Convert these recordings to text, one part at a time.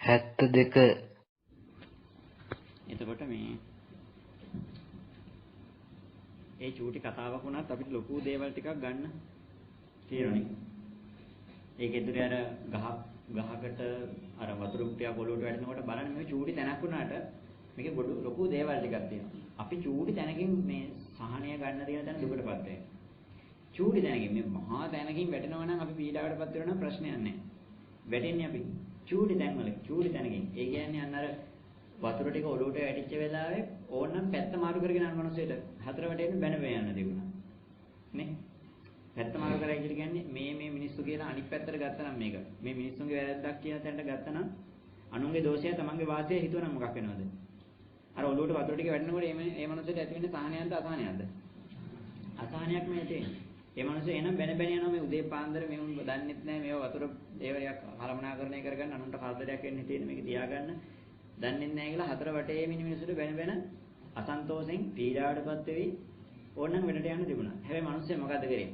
72 එතකොට මේ ඒ චූටි කතාවක් වුණත් අපිට ලොකු දේවල් ටිකක් ගන්න තියෙනනේ. ඒක ඇතුලේ අර ගහකට අර වතුර ටිකක් ඔලුවට වැටෙනකොට බලන්න මේ චූටි තැනක් වුණාට මේකේ ලොකු දේවල් ටිකක් තියෙනවා. අපි චූටි තැනකින් මේ සහනය ගන්න තියෙන තැන දුකටපත් වෙනවා. චූටි තැනකින් මේ මහා තැනකින් වැටෙනවා නම් අපි පීඩාවටපත් වෙනවා නම් ප්‍රශ්නයක් නැහැ. වැටෙන්නේ අපි චූටි තැන්වල චූටි තැනකින්. ඒ කියන්නේ අන්න අර වතුර ටික ඔලුවට වැටිච්ච වෙලාවේ ඕනනම් පැත්ත මාරු කරගෙන යන මිනිස්සෙට හතර වැටෙන්න බැන වේ යන්න තිබුණා. නේ? පැත්ත මාරු කරයි කියන්නේ මේ මිනිස්සු කියලා අනිත් පැත්තට ගත්තනම් මේක. මේ මිනිස්සුන්ගේ වැරද්දක් කියන තැනට ගත්තනම් අනුන්ගේ දෝෂය තමන්ගේ වාසිය හිතුවනම් මොකක් වෙනවද? අර ඔලුවට වතුර ටික වැටෙනකොට මේ මිනිස්සෙට ඇති වෙන්නේ සහනයක්ද අසහනයක්ද? අසහනයක් මේ තියෙන්නේ. ඒ මිනිස්සු එනම් බැන යනවා මේ උදේ පාන්දර මේ උන් දන්නෙත් නැහැ මේව වතුර ඒවයක් කළමනාකරණය කරගන්න අනුන්ට කරදරයක් වෙන්න හිතෙන්නේ මේක තියාගන්න දන්නේ නැහැ කියලා හතර වටේ මිනිස්සුන්ට බැන අසන්තෝෂෙන් පීඩාවටපත් වෙවි ඕනනම් වෙලට යන්න තිබුණා. හැබැයි මිනිස්සු මොකද කරේ?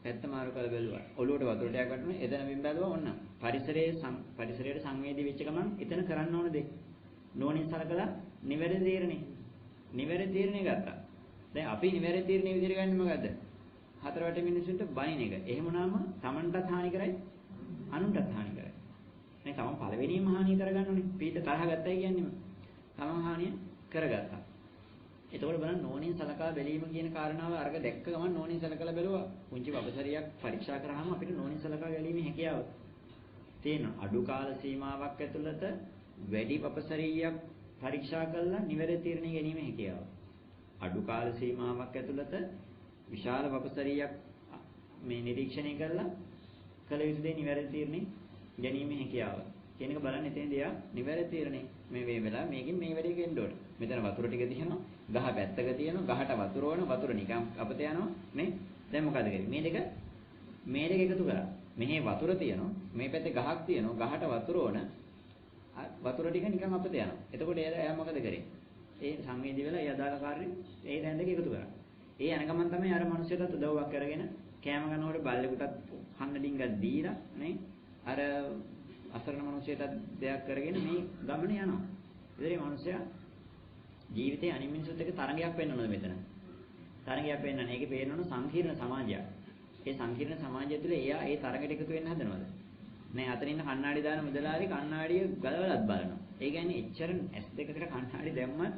පැත්ත මාරු කරලා බැලුවා. ඔලුවට වතුර ටිකක් වටුනේ එතන බිම් බැලුවා ඕන්න. පරිසරයට සංවේදී වෙච්ච ගමන් එතන කරන්න ඕන දේ. නෝනින් සලකලා නිවැරදි තීරණය ගත්තා. දැන් අපි නිවැරදි තීරණය විදිහට ගන්නේ මොකද්ද? හතර වටේ මිනිස්සුන්ට බනින එක. එහෙම වුණාම Tamanටත් හානි කරයි අනුන්ටත් හානි කරයි. නේ තමන් පළවෙනිම හානිය කරගන්න ඕනේ. පීඩ තරහ ගත්තයි කියන්නේම. තමන් හානිය කරගත්තා. එතකොට බලන්න නෝනින් සලකා බැලීම කියන කාරණාව අරක දැක්ක ගමන් නෝනින් සලකලා බැලුවා. පුංචි වපසරියක් පරීක්ෂා කරාම අපිට නෝනින් සලකා බැලීමේ හැකියාව තියෙනවා. අඩු කාල සීමාවක් ඇතුළත වැඩි වපසරියක් පරීක්ෂා කළා නිවැරදි තීරණය ගැනීමේ හැකියාව. අඩු කාල සීමාවක් ඇතුළත විශාල වපසරියක් මේ නිරීක්ෂණය කළා කළ යුතු දේ නිවැරදි තීරණය ගැනීමේ හැකියාව. කියන එක බලන්න එතෙන්දී යා නිවැරදි තීරණය මේ වෙලාව මේකෙන් මේ වැඩේ ගෙන්න ඕන. මෙතන වතුර ටික තියෙනවා, ගහ පැත්තක තියෙනවා, ගහට වතුර ඕන, වතුර නිකන් අපත යනවා නේ. දැන් මොකද කරන්නේ? මේ දෙක එකතු කරා. මෙහි වතුර තියෙනවා, මේ පැත්තේ ගහක් තියෙනවා, ගහට වතුර ඕන, වතුර ටික නිකන් අපත යනවා. එතකොට එයා මොකද කරේ? ඒ සංවේදී වෙලා ඒ අදාළ කාර්යය ඒ දැන් දෙක එකතු කරා. ඒ යන ගමන් තමයි අර මිනිස්සුන්ට උදව්වක් කරගෙන කෑම ගන්නකොට බල්ලෙකුටත් කන්න ඩිංගක් දීලා නේ අර අසරණ මිනිස්සුන්ට දෙයක් කරගෙන මේ ගමන යනවා. ඉතින් මේ මිනිස්සයා ජීවිතේ අනිත් මිනිස්සුත් එක්ක තරගයක් වෙන්නවද මෙතන? තරගයක් වෙන්නන්නේ. ඒකේ පේනවනේ සංකීර්ණ සමාජයක්. ඒ සංකීර්ණ සමාජය තුළ එයා ඒ තරගයට එකතු වෙන්න හදනවද? නෑ අතන ඉන්න කණ්ණාඩි දාන මුදලාරි කණ්ණාඩිය ගලවලත් බලනවා. ඒ කියන්නේ එච්චර S2කට කණ්ණාඩි දැම්මත්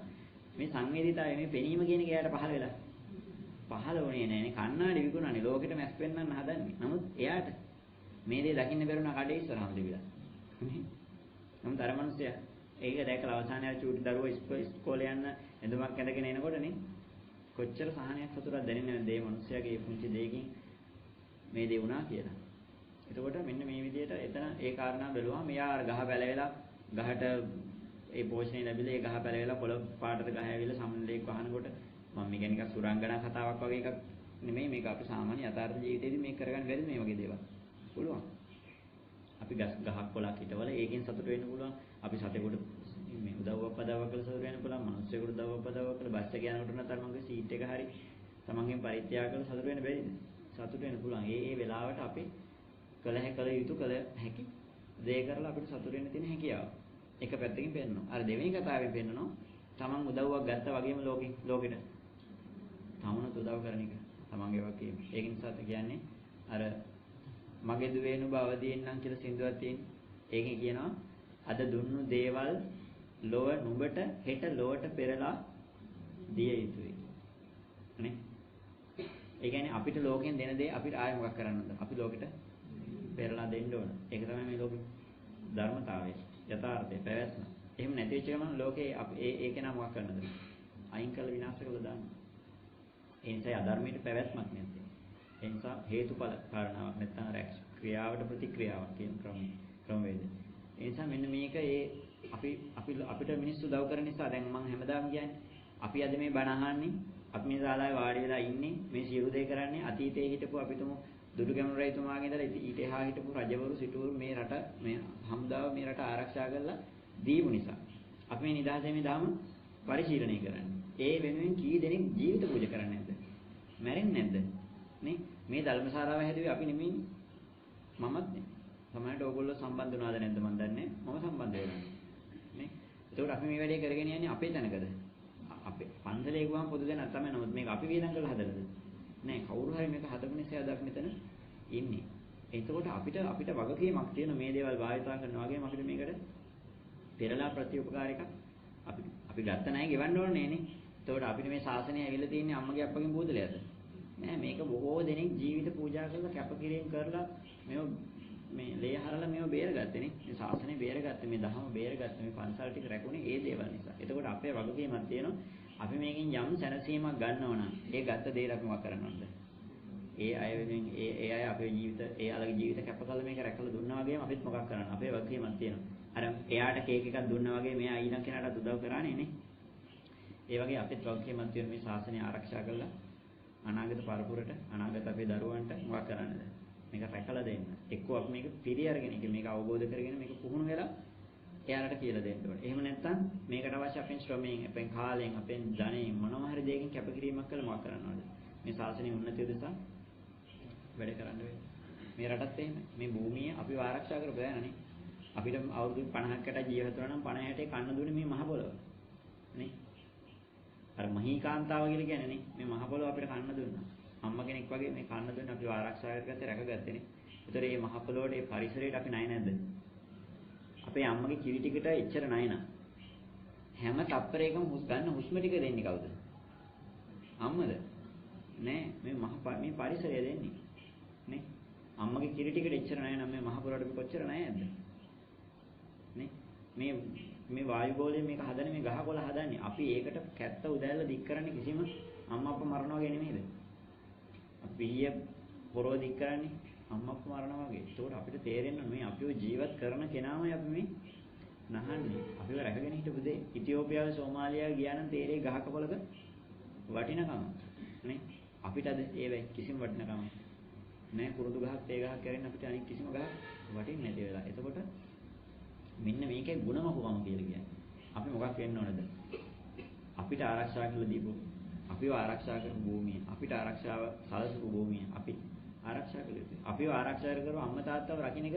මේ සංවේදීතාවය මේ පෙනීම කියන එක එයාට පහළ වෙලා. පහළ වුණේ නෑනේ කණ්ණාඩි විකුණන්නේ ලෝකෙට මැස් පෙන්වන්න හදන්නේ. නමුත් එයාට මේ දේ දකින්න බැරුණා කඩේ ඉස්සරහම තිබිලා. නමුත් අර මිනිස්සයා ඒක දැකලා අවසානයේ චූටි දරුවෝ ඉස්කෝලේ යන්න එඳුමක් ඇඳගෙන එනකොටනේ කොච්චර සහනයක් සතුටක් දැනෙන්නේ නැද්ද මේ මිනිස්සයාගේ පුංචි දෙයකින් මේ දේ වුණා කියලා. එතකොට මෙන්න මේ විදිහට එතන ඒ කාරණා බැලුවාම මෙයා අර ගහ පැලවෙලා ගහට ඒ පෝෂණය ලැබිලා ඒ ගහ පැලවෙලා පොළ පාටට ගහ ඇවිල්ලා සම්ලේක් වහනකොට මම මේක නිකන් සුරංගනා කතාවක් වගේ එකක් නෙමෙයි මේක අපි සාමාන්‍ය යථාර්ථ ජීවිතේදී මේක කරගන්න බැරිද මේ වගේ දේවල් පුළුවන් අපි ගහක් කොළක් හිටවල ඒකෙන් සතුට වෙන්න පුළුවන් අපි සතෙකුට මේ උදව්වක් පදව්වක් කරලා සතුට වෙන්න පුළුවන් මිනිස්සුෙකුට උදව්වක් පදව්වක් කරලා බස් එක යනකොට නතර මගේ සීට් එක හරි තමන්ගෙන් පරිත්‍යාග කරලා සතුට වෙන්න බැරිද සතුට වෙන්න පුළුවන් ඒ වෙලාවට අපි කළ යුතු කළ හැකි දේ කරලා අපිට සතුට වෙන්න තියෙන හැකියාව එක පැත්තකින් පෙන්නනවා අර දෙවෙනි කතාවෙන් පෙන්නනවා තමන් උදව්වක් ගත්තා වගේම ලෝකෙට තමනුත් උදව් කරන එක තමන්ගේ වගේ ඒක නිසා කියන්නේ අර මගේ දුවේනු බවදීන්නම් කියලා සින්දුවක් තියෙනවා ඒකේ කියනවා අද දුන්නු දේවල් ලොව නුඹට හෙට ලොවට පෙරලා දිය යුතුයි නේ ඒ කියන්නේ අපිට ලෝකෙන් දෙන දේ අපිට ආයෙ මොකක් කරන්නද අපි ලෝකෙට පෙරලා දෙන්න ඕන ඒක තමයි මේ ලෝකේ ධර්මතාවය යථාර්ථය පැවැත්ම එහෙම නැති වෙච්ච ගමන් ලෝකේ ඒක නම් මොකක් කරන්නද අයින් කළ විනාශ කළා දාන්න ඒ නිසා අධර්මයට පැවැත්මක් නැත්තේ ඒ නිසා හේතුඵල කාරණාවක් නැත්නම් රැක්ස් ක්‍රියාවට ප්‍රතික්‍රියාවක් කියන ක්‍රමවේදය. ඒ නිසා මෙන්න මේක අපිට මිනිස්සු උදව් කරන නිසා දැන් මම හැමදාම කියන්නේ අපි අද මේ බණ අහන්නේ අපි මේ ශාලාවේ වාඩි වෙලා ඉන්නේ මේ සියලු දේ කරන්නේ අතීතයේ හිටපු අපිටම දුටුගැමුණු රජතුමාගේ ඉඳලා ඊට එහා හිටපු රජවරු සිටුවරු මේ රට මේ හමුදාව මේ රට ආරක්ෂා කරලා දීපු නිසා අපි මේ නිදහසේ මේ ධර්ම පරිශීලනය කරන්නේ. ඒ වෙනුවෙන් කී දෙනෙක් ජීවිත පූජා කරන්නේ නැද්ද? මැරෙන්නේ නැද්ද? නේ මේ ධර්මශාලාව හැදුවේ අපි නෙමෙයි මමත් නේ සමහරට ඕගොල්ලෝ සම්බන්ධ වුණාද නැද්ද මන් දන්නේ මම සම්බන්ධ අපි මේ වැඩේ කරගෙන යන්නේ අපේ තැනකද? අපේ පන්සලේ ගුවම පොදු දෙයක් තමයි. නමුත් මේක අපි වේදන් කරලා හදලාද? නෑ, කවුරු හරි මේක හදපු නිසා අද අපි මෙතන ඉන්නේ. එතකොට අපිට වගකීමක් තියෙන මේ දේවල් භාවිතා කරනවා වගේම අපිට මේකට පෙරලා ප්‍රතිඋපකාර එකක් අපි ගත්ත ණය ගෙවන්න ඕනේ නේ. එතකොට අපිට මේ ශාසනය ඇවිල්ලා තියෙන්නේ අම්මගේ අප්පගෙන් බෝධලයක්ද? නෑ, මේක බොහෝ දෙනෙක් ජීවිත පූජා කරලා කැපකිරීම කරලා මේ ලේ හරලා මේව බේරගත්තේ නේ. මේ ශාසනය බේරගත්තේ, මේ ධර්ම බේරගත්තේ, මේ පන්සල් ටික රැකුනේ ඒ දේවල් නිසා. එතකොට අපේ වගකීමක් තියෙනවා. අපි මේකෙන් යම් සැනසීමක් ගන්නවා නම් ඒ ගත්ත දේ අපි මොකක් කරන්න ඕනද? ඒ අය වෙනුවෙන් ඒ අය අපේ ජීවිත ඒ අලගේ ජීවිත කැප කරලා මේක රැකලා දුන්නා වගේම අපිත් මොකක් කරන්න? අපේ වගකීමක් තියෙනවා. අර එයාට කේක් එකක් දුන්නා වගේ මෙයා ඊළඟ කෙනාට උදව් කරානේ නේ. ඒ වගේ අපිත් වගකීමක් තියෙන මේ ශාසනය ආරක්ෂා කරලා අනාගත පරපුරට අනාගත අපේ දරුවන්ට මොකක් කරන්නද? මේක රැකලා දෙන්න. එක්කෝ අපි මේක පිළි අරගෙන මේක අවබෝධ කරගෙන මේක පුහුණු වෙලා එයාලට කියලා දෙන්න ඕනේ. එහෙම නැත්නම් මේකට අවශ්‍ය අපෙන් ශ්‍රමයෙන්, අපෙන් කාලයෙන්, අපෙන් ධනයෙන් මොනවා හරි දෙයකින් කැපකිරීමක් කළා මොකක් කරන්නවද? මේ ශාසනයේ උන්නතිය දෙසා වැඩ කරන්න වෙන්නේ. මේ රටත් එහෙම. මේ භූමිය අපිව ආරක්ෂා කරපු දයනනේ. අපිට අවුරුදු 50කට ජීවත් වෙනවා නම් 50 60 කන්න දුන්නේ මේ මහ පොළොව. නේ? අර මහී කාන්තාව කියලා කියන්නේ නේ. මේ මහ පොළොව අපිට කන්න දුන්නා. අම්මා කෙනෙක් වගේ මේ කන්න දුන්නේ අපිව ආරක්ෂා කරගත්තේ රැකගත්තේ නේ. ඒතර මේ මහ පොළොවට මේ පරිසරයට අපි ණය නැද්ද? අපේ අම්මගේ කිරි ටිකට එච්චර ණය නා. හැම තප්පරයකම ගන්න හුස්ම ටික දෙන්නේ කවුද? අම්මද? නෑ, මේ පරිසරය දෙන්නේ. නේ? අම්මගේ කිරි ටිකට එච්චර ණය නම් මේ මහ පොළොවට කොච්චර ණයද? නේ? මේ වායු ගෝලය මේක හදන්නේ මේ ගහකොළ හදන්නේ. අපි ඒකට කැත්ත උදැල්ල දික් කරන්නේ කිසිම අම්මා අප්පා මරනවා වගේ නෙමෙයිද? අපි පිහිය පොරව දික් කරන්නේ අම්මා අප්පා මරනවා වගේ. ඒකෝට අපිට තේරෙන්න මේ අපිව ජීවත් කරන කෙනාමයි අපි මේ නහන්නේ. අපිව රැකගෙන හිටපු දේ. ඉතියෝපියාවේ සෝමාලියාවේ ගියා නම් තේරෙයි ගහක පොලක වටිනකම. නේ? අපිට අද ඒවැ කිසිම වටිනකමක් නෑ. කුරුදු ගහක් තේ ගහක් කරගෙන අපිට අනිත් කිසිම ගහක් වටින්නේ නැති වෙලා. එතකොට මෙන්න මේකේ ಗುಣමකුවම කියලා කියන්නේ. අපි මොකක් වෙන්න ඕනද? අපිට ආරක්ෂා කරලා දීපු, අපිව ආරක්ෂා කරපු භූමිය, අපිට ආරක්ෂාව සලසපු භූමිය අපි ආරක්ෂා කළ යුතුයි. අපිව ආරක්ෂා කරව අම්මා තාත්තව රකින්න එක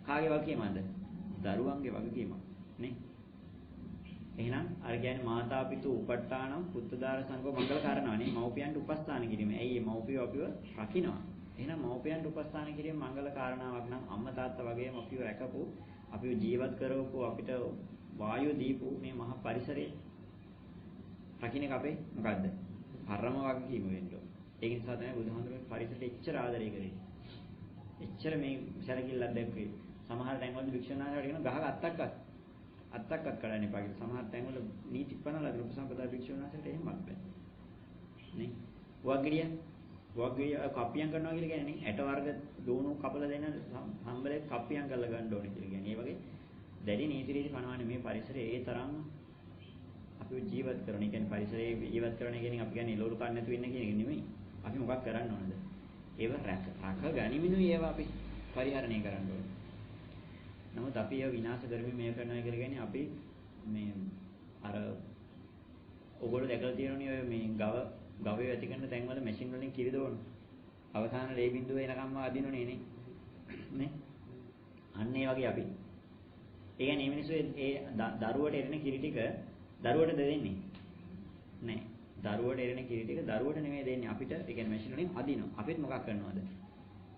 කාගේ වගකීමක්ද? දරුවන්ගේ වගකීමක් නේ. එහෙනම් අර කියන්නේ මාතා පිතු උපට්ඨානම් පුත්තදාර සංඝ මංගල කාරණානේ මව්පියන්ට උපස්ථාන කිරීම. ඇයි මේ මව්පියෝ අපිව රකින්නවා? එහෙනම් මව්පියන්ට උපස්ථාන කිරීම මංගල කාරණාවක් නම් අම්මා තාත්තා වගේම අපිව රැකපු, අපිව ජීවත් කරවපු, අපිට වායුව දීපු මේ මහ පරිසරයේ රකින්න එක අපේ මොකද්ද? පරම වගකීම වෙන්න ඕන. ඒක නිසා තමයි බුදුහාමුදුරුවෝ පරිසරයට එච්චර ආදරය කරේ. එච්චර මේ සැලකිල්ලක් දැක්වේ. සමහර තැන්වල වික්ෂණාරයට කියන ගහක අත්තක්වත් කඩන්න එපා කියලා. සමහර තැන්වල නීති පනවලා ගෘහ සම්පදා වික්ෂණාරයට එහෙමත් බෑ. නේ? වග්ගිය කප්පියම් කරනවා කියලා කියන්නේ නේ. ඇට වර්ග දෝණු කපලා දෙන හම්බලේ කප්පියම් කරලා ගන්න ඕනේ කියලා කියන්නේ. ඒ වගේ දැඩි නීති රීති පනවන්නේ මේ පරිසරයේ ඒ තරම්ම අපි ජීවත් කරන. ඒ කියන්නේ පරිසරයේ ජීවත් කරන කියන්නේ අපි කියන්නේ එළවලු කන්න නැතුව ඉන්න කියන එක නෙමෙයි. අපි මොකක් කරන්න ඕනද? ඒව රැක ගනිමිනුයි ඒවා අපි පරිහරණය කරන්න ඕනේ. නමුත් අපි ඒව විනාශ කරමින් මේ කරනවා කියලා කියන්නේ අපි මේ අර ඔයගොල්ලෝ දැකලා තියෙනවනේ ඔය මේ ගවය ඇති කරන තැන්වල මැෂින් වලින් කිරි දෝන. අවසාන ලේ බින්දුව එනකම්ම අදිනෝනේ නේ. අන්න ඒ වගේ අපි. ඒ කියන්නේ මේ මිනිස්සු ඒ දරුවට එරෙන කිරි ටික දරුවට දෙන්නේ නෑ. දරුවට එරෙන කිරි ටික දරුවට නෙමෙයි දෙන්නේ අපිට. ඒ කියන්නේ මැෂින් වලින් අදිනවා. අපිත් මොකක් කරනවද?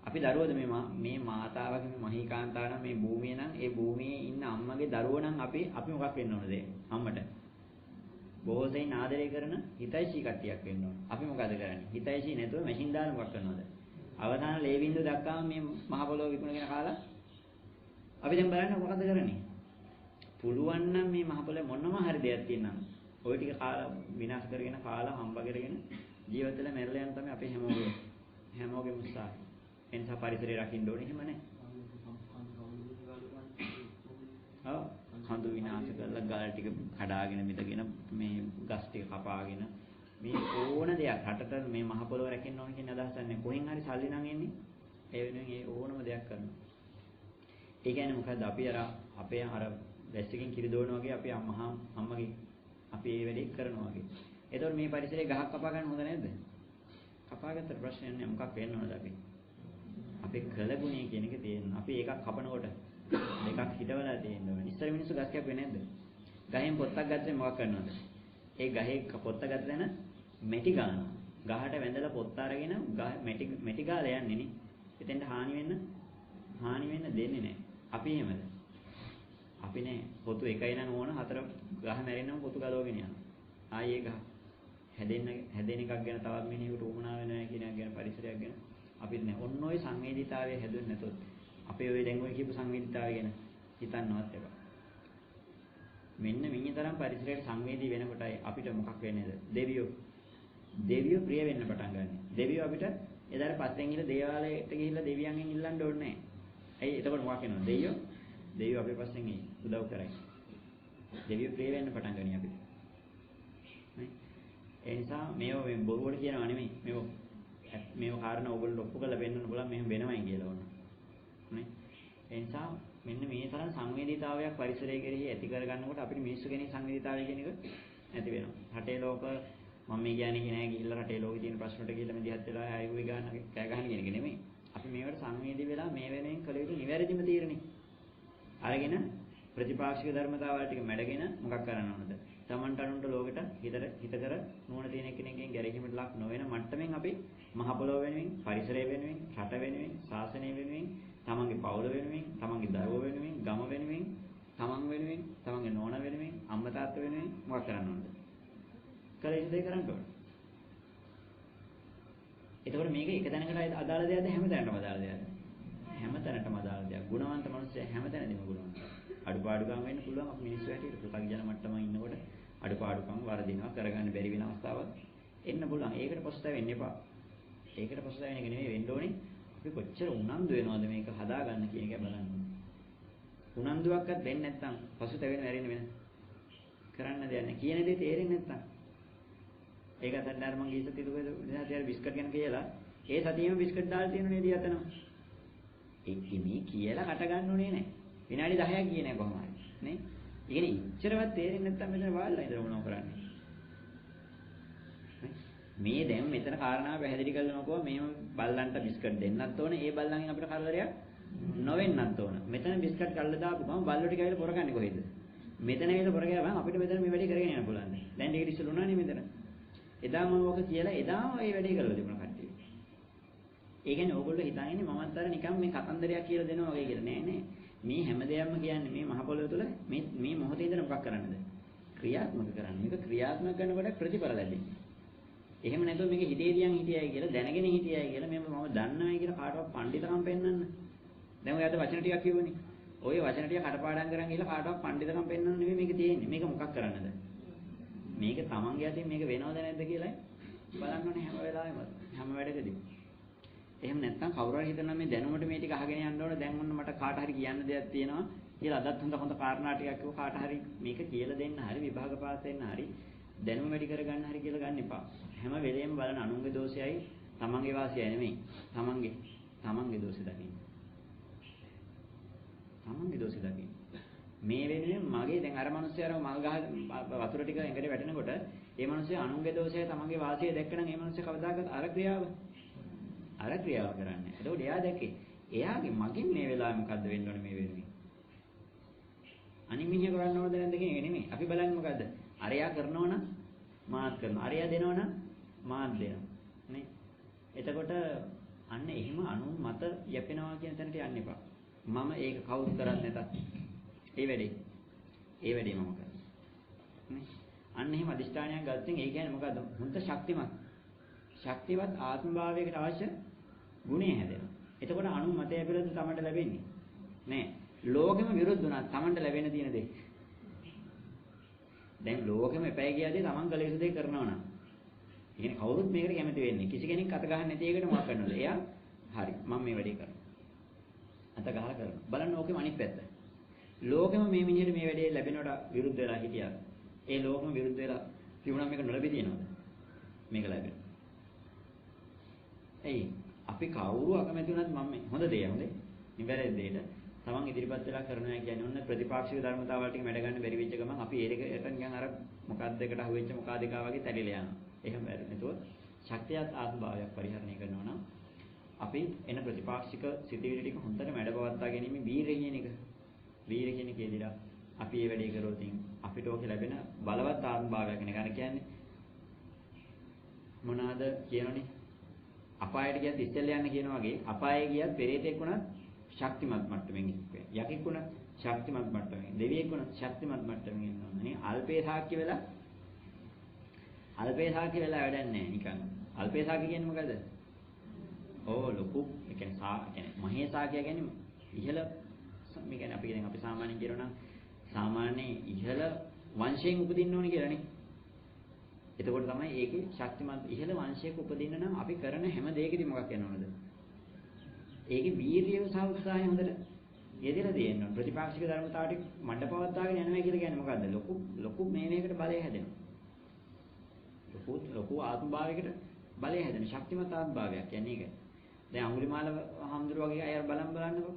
අපි දරුවද මේ මාතාවගේ මේ මහීකාන්තාව නම් මේ භූමිය නම් ඒ භූමියේ ඉන්න අම්මගේ දරුවෝ නම් අපි මොකක් වෙන්න ඕනද අම්මට? බොහෝ සෙයින් ආදරය කරන හිතයිසී කට්ටියක් වෙන්න ඕන. අපි මොකද කරන්නේ? හිතයිසී නැතුව මැෂින් දාලා මොකක් කරනවද? අවසාන ලේ බින්දුව දක්වාම මේ මහ පොළොව විකුණගෙන කාලා අපි දැන් බලන්න මොකද කරන්නේ? පුළුවන් නම් මේ මහ පොළොවේ මොනම හරි දෙයක් තියෙනවා. ওই ටික කාලා විනාශ කරගෙන කාලා හම්බ කරගෙන ජීවිත වෙලා මැරලා යන තමයි අපේ හැමෝගෙම උත්සාහය. එනිසා පරිසරය රකින්න ඕනේ එහෙම නැහැ. ඔව් කඳු විනාශ කරලා ගල් ටික කඩාගෙන මිදගෙන මේ ගස් ටික කපාගෙන මේ ඕන දෙයක් රටට මේ මහ පොළොව රැකෙන්න ඕන කියන අදහසක් නැහැ. කොහෙන් හරි සල්ලි නම් එන්නේ ඒ වෙනුවෙන් ඒ ඕනම දෙයක් කරනවා. ඒ කියන්නේ මොකද්ද අපි අපේ වැස්සකින් කිරි දෝන වගේ අපි අම්මගේ අපි මේ වැඩේ කරනවා වගේ. එතකොට මේ පරිසරයේ ගහක් කපා ගන්න හොඳ නැද්ද? කපාගත්තට ප්‍රශ්නයක් නෑ. මොකක් වෙන්න ඕනද අපි? අපේ කළගුණය කියන එක තියෙනවා. අපි එකක් කපනකොට දෙකක් හිටවලා තියෙනවා. ඉස්සර මිනිස්සු ගස් කැපුවේ නැද්ද? ගහෙන් පොත්තක් ගත්තේ මොකක් කරනවද? ඒ ගහේ පොත්ත ගත්තන මෙටි ගන්නවා. ගහට වැඳලා පොත්ත අරගෙන මෙටි ගාලා යන්නේ නේ. එතෙන්ට හානි වෙන්න දෙන්නේ නැහැ. අපි එහෙමද? අපි නේ පොතු එකයි නම් ඕන 4 ගහ මැරෙන්නම පොතු ගලවගෙන යනවා. ආයේ ගහ හැදෙන එකක් ගැන තවත් මිනිහෙකුට උවමනා වෙනවා කියන එක ගැන පරිසරයක් ගැන අපිට නෑ. ඔන්න ඔය සංවේදීතාවය හැදුන්නේ නැතොත් අපේ ඔය දැන් ඔය කියපු සංවේදීතාවය ගැන හිතන්නවත් එපා. මෙන්න මිනිතරම් පරිසරයට සංවේදී වෙනකොටයි අපිට මොකක් වෙන්නේද? දෙවියෝ ප්‍රිය වෙන්න පටන් ගන්න. දෙවියෝ අපිට එදාට පස්සෙන් ගිහලා දේවාලයට ගිහිල්ලා දෙවියන්ගෙන් ඉල්ලන්න ඕනේ නැහැ. ඇයි? එතකොට මොකක් වෙනවද? දෙවියෝ අපේ පස්සෙන් උදව් කරයි. දෙවියෝ ප්‍රිය වෙන්න පටන් ගනි අපිට. නේ? ඒ නිසා මේ බොරුවට කියනවා නෙමෙයි. මේව කාරණා ඕගොල්ලෝ ඔප්පු කරලා වෙන්නන්න බලන්න මෙහෙම වෙනවයි කියලා ඕන. නේ? ඒ නිසා මෙන්න මේ තරම් සංවේදීතාවයක් පරිසරය කෙරෙහි ඇති කරගන්නකොට අපිට මිනිස්සු කෙනෙක් සංවේදීතාවය කියන එක නැති වෙනවා. රටේ ලෝක මම මේ කියන්නේ නෑ ගිහිල්ලා රටේ ලෝකේ තියෙන ප්‍රශ්න වලට ගිහිල්ලා මෙදිහත් වෙලා ආයෙ ගන්න කෑ ගහන කියන එක නෙමෙයි. අපි මේවට සංවේදී වෙලා මේ වෙනෙන් කළ යුතු නිවැරදිම තීරණේ. අරගෙන ප්‍රතිපාක්ෂික ධර්මතාවල් ටික මැඩගෙන මොකක් කරන්න ඕනද? තමන්ට අනුන්ට ලෝකෙට හිතකර නුවණ තියෙන කෙනෙක්ගෙන් ගැරහීමට ලක් නොවන මට්ටමින් අපි මහ පොළොව වෙනුවෙන්, පරිසරය වෙනුවෙන්, රට වෙනුවෙන්, ශාසනය වෙනුවෙන්, තමන්ගේ පවුල වෙනුවෙන්, තමන්ගේ දරුවෝ වෙනුවෙන්, ගම වෙනුවෙන්, තමන් වෙනුවෙන්, තමන්ගේ නෝනා වෙනුවෙන්, අම්මා තාත්තා වෙනුවෙන් මොකක් කරන්න ඕනද? කල යුතු දේ කරන්න ඕන. එතකොට මේක එක තැනකට අදාළ දෙයක්ද හැම තැනටම අදාළ දෙයක්ද? හැම තැනටම අදාළ දෙයක්. ගුණවන්ත මිනිස්සු හැම තැනදීම ගුණවන්ත. අඩුපාඩුකම් වෙන්න පුළුවන් අපි මිනිස්සු හැටියට පුතග්ජන මට්ටමක ඉන්නකොට අඩුපාඩුකම් වරදිනවා කරගන්න බැරි වෙන අවස්ථාවක් එන්න පුළුවන්. ඒකට පොස්තවෙන්න එපා. ඒකට පොස්තවෙන එක නෙමෙයි වෙන්න ඕනේ. අපි කොච්චර උනන්දු වෙනවද මේක හදාගන්න කියන එක බලන්න. උනන්දුවක්වත් වෙන්නේ නැත්නම් පසුතැවෙන වැරෙන්න වෙන කරන්න දෙයක් නැහැ. කියන දේ තේරෙන්නේ නැත්නම් ඒකත් අර මම ගිහින් තියලා බිස්කට් ගැන කියලා ඒ සතියෙම බිස්කට් දාලා තියෙන නේද යතනවා. ඒ මේ කියලා කට ගන්න ඕනේ නැහැ. විනාඩි 10ක් ගියේ නැහැ කොහොම හරි. නේ? ඒ කියන්නේ ඉච්චරවත් තේරෙන්නේ නැත්නම් මෙතන වාල්ලා ඉඳලා මොනව කරන්නේ? මේ දැන් මෙතන කාරණාව පැහැදිලි කරනකොට මේම බල්ලන්ට බිස්කට් දෙන්නත් ඕනේ. ඒ බල්ලන්ගෙන් අපිට කරදරයක් නොවෙන්නත් ඕන. මෙතන බිස්කට් කල්ලා දාපු ගමන් බල්ලෝ ටික ඇවිල්ලා පොරගන්නේ කොහෙද? මෙතන ඇවිල්ලා පොරගෑවම අපිට මෙතන මේ වැඩේ කරගෙන යන්න පුළුවන්. දැන් ටික ඉස්සෙල්ලා උනානේ මෙතන. එදාම ඕක කියලා එදාම මේ වැඩේ කරලා තිබුණා කට්ටිය. ඒ කියන්නේ ඕගොල්ලෝ හිතන්නේ මමත් අර නිකන් මේ කතන්දරයක් කියලා දෙනවා වගේ කියලා. නෑ නෑ. මේ හැම දෙයක්ම කියන්නේ මේ මහ පොළොව තුළ මේ මොහොතේ ඉඳන් මොකක් කරන්නද? ක්‍රියාත්මක කරන්න. මේක ක්‍රියාත්මක කරනකොට ප්‍රතිඵල ලැබෙන්නේ. එහෙම නැතුව මේක හිතේදියන් හිටියයි කියලා දැනගෙන හිටියයි කියලා මම දන්නවයි කියලා කාටවත් පඬිතකම් පෙන්වන්න. දැන් ඔය අද වචන ටිකක් කියවනේ. ඔය වචන ටික කටපාඩම් කරන් ගිහලා කාටවත් පඬිතකම් පෙන්වන්න නෙමෙයි මේක තියෙන්නේ. මේක මොකක් කරන්නද? මේක තමන්ගේ අතින් මේක වෙනවද නැද්ද කියලා බලන්න ඕනේ හැම වෙලාවෙම හැම වැඩකදීම. එහෙම නැත්නම් කවුරු හරි හිතනවා මේ දැනුමට මේ ටික අහගෙන යන්න ඕන දැන් ඔන්න මට කාට හරි කියන්න දෙයක් තියෙනවා කියලා අදත් හොඳ කාරණා ටිකක් කිව්ව කාට හරි මේක කියලා දෙන්න හරි විභාග පාස් වෙන්න හරි දැනුම වැඩි කරගන්න හරි කියලා ගන්න එපා. හැම වෙලෙම බලන අනුන්ගේ දෝෂයයි තමන්ගේ වාසියයි නෙමෙයි. තමන්ගේ දෝෂය දකින්න. තමන්ගේ දෝෂය දකින්න. මේ වෙනුවෙන් මගේ දැන් අර මිනිස්සයාර මල් ගහ වතුර ටික ඇඟට වැටෙනකොට ඒ මිනිස්සයා අනුන්ගේ දෝෂය තමන්ගේ වාසිය දැක්කනම් ඒ මිනිස්සයා කවදාකවත් අර ක්‍රියාව කරන්නේ. එතකොට එයා දැක්කේ එයාගේ මගෙන් මේ වෙලාවේ මොකද්ද වෙන්න ඕනේ මේ වෙනුවෙන්. අනිමිහිය කරන්න ඕනද නැද්ද කියන එක නෙමෙයි. අපි බලන්නේ මොකද්ද? අරයා කරනවා නම් මාත් කරනවා. අරයා දෙනවා නම් මාත් දෙනවා. නේ? එතකොට අන්න එහෙම අනුන් මත යැපෙනවා කියන තැනට යන්න එපා. මම ඒක කවුරුත් කරන්නේ නැතත් ඒ වැඩේ මම කරනවා. නේ? අන්න එහෙම අදිෂ්ඨානයක් ගත්තෙන් ඒ කියන්නේ මොකද්ද? හොඳ ශක්තිවත් ආත්මභාවයකට අවශ්‍ය ගුණය හැදෙනවා. එතකොට අනුන් මතය පිළිබඳව තමන්ට ලැබෙන්නේ නෑ. ලෝකෙම විරුද්ධ වුණා තමන්ට ලැබෙන්න තියෙන දේ. දැන් ලෝකෙම එපයි කියලාදී තමන් කළ යුතු දේ කරනවා නම්. ඒ කියන්නේ කවුරුත් මේකට කැමති වෙන්නේ. කිසි කෙනෙක් අත ගහන්න නැති එකට මොකක් කරනවද? එයා හරි මම මේ වැඩේ කරනවා. අත ගහලා කරනවා. බලන්න ඕකෙම අනිත් පැත්ත. ලෝකෙම මේ මිනිහට මේ වැඩේ ලැබෙනවට විරුද්ධ වෙලා හිටියා. ඒ ලෝකෙම විරුද්ධ වෙලා තිබුණා මේක නොලැබී තියෙනවද? මේක ලැබෙනවා. එයි අපි කවුරු අකමැති වුණත් මම හොඳ දෙය හොඳේ. නිවැරදි දෙයට තමන් ඉදිරිපත් වෙලා කරනවා කියන්නේ ඔන්න ප්‍රතිපාක්ෂික ධර්මතාවල් ටික මැඩ ගන්න බැරි වෙච්ච ගමන් අපි ඒකට නිකන් අර මොකක්ද එකට අහුවෙච්ච මොකා දෙකා වගේ තැලිලා යනවා. එහෙම බැරි. නේද? ශක්තියත් ආත්මභාවයක් පරිහරණය කරනවා නම් අපි එන ප්‍රතිපාක්ෂික සිතිවිලි ටික හොඳට මැඩ පවත්වා ගැනීම වීරිය කියන එක. වීරිය කියන එකේදීලා අපි මේ වැඩේ කරොත් අපිට ඕක ලැබෙන බලවත් ආත්ම භාවයක් වෙන එක. කියන්නේ මොනවාද කියනෝනේ? අපායට ගියත් ඉස්සෙල්ලා යන්න කියන වගේ අපායේ ගියත් පෙරේතෙක් වුණත් ශක්තිමත් මට්ටමින් ඉන්නේ. යකෙක් වුණත් ශක්තිමත් මට්ටමින්. දෙවියෙක් වුණත් ශක්තිමත් මට්ටමින් ඉන්නවා. නේ අල්පේ සාක්‍ය වෙලා වැඩක් නැහැ නිකන්. අල්පේ සාක්‍ය කියන්නේ මොකද? ලොකු ඒ කියන්නේ මහේ සාක්‍ය කියන්නේ ඉහළ මේ කියන්නේ අපි දැන් අපි සාමාන්‍යයෙන් කියනවා නම් සාමාන්‍ය ඉහළ වංශයෙන් උපදින්න ඕනේ කියලානේ. එතකොට තමයි ඒකේ ශක්තිමත් ඉහළ වංශයක උපදින්න නම් අපි කරන හැම දෙයකදී මොකක් වෙනවද? ඒකේ වීරිය සහ උත්සාහය හොඳට යෙදලා තියෙන්න ඕන. ප්‍රතිපාක්ෂික ධර්මතාවට මඩපවත්වාගෙන යනවා කියලා කියන්නේ මොකද්ද? ලොකු මේකට බලය හැදෙනවා. ලොකු ආත්මභාවයකට බලය හැදෙන ශක්තිමත් ආත්මභාවයක් කියන්නේ ඒක. දැන් අඟුලිමාල හඳුර වගේ අය බලන්නකො.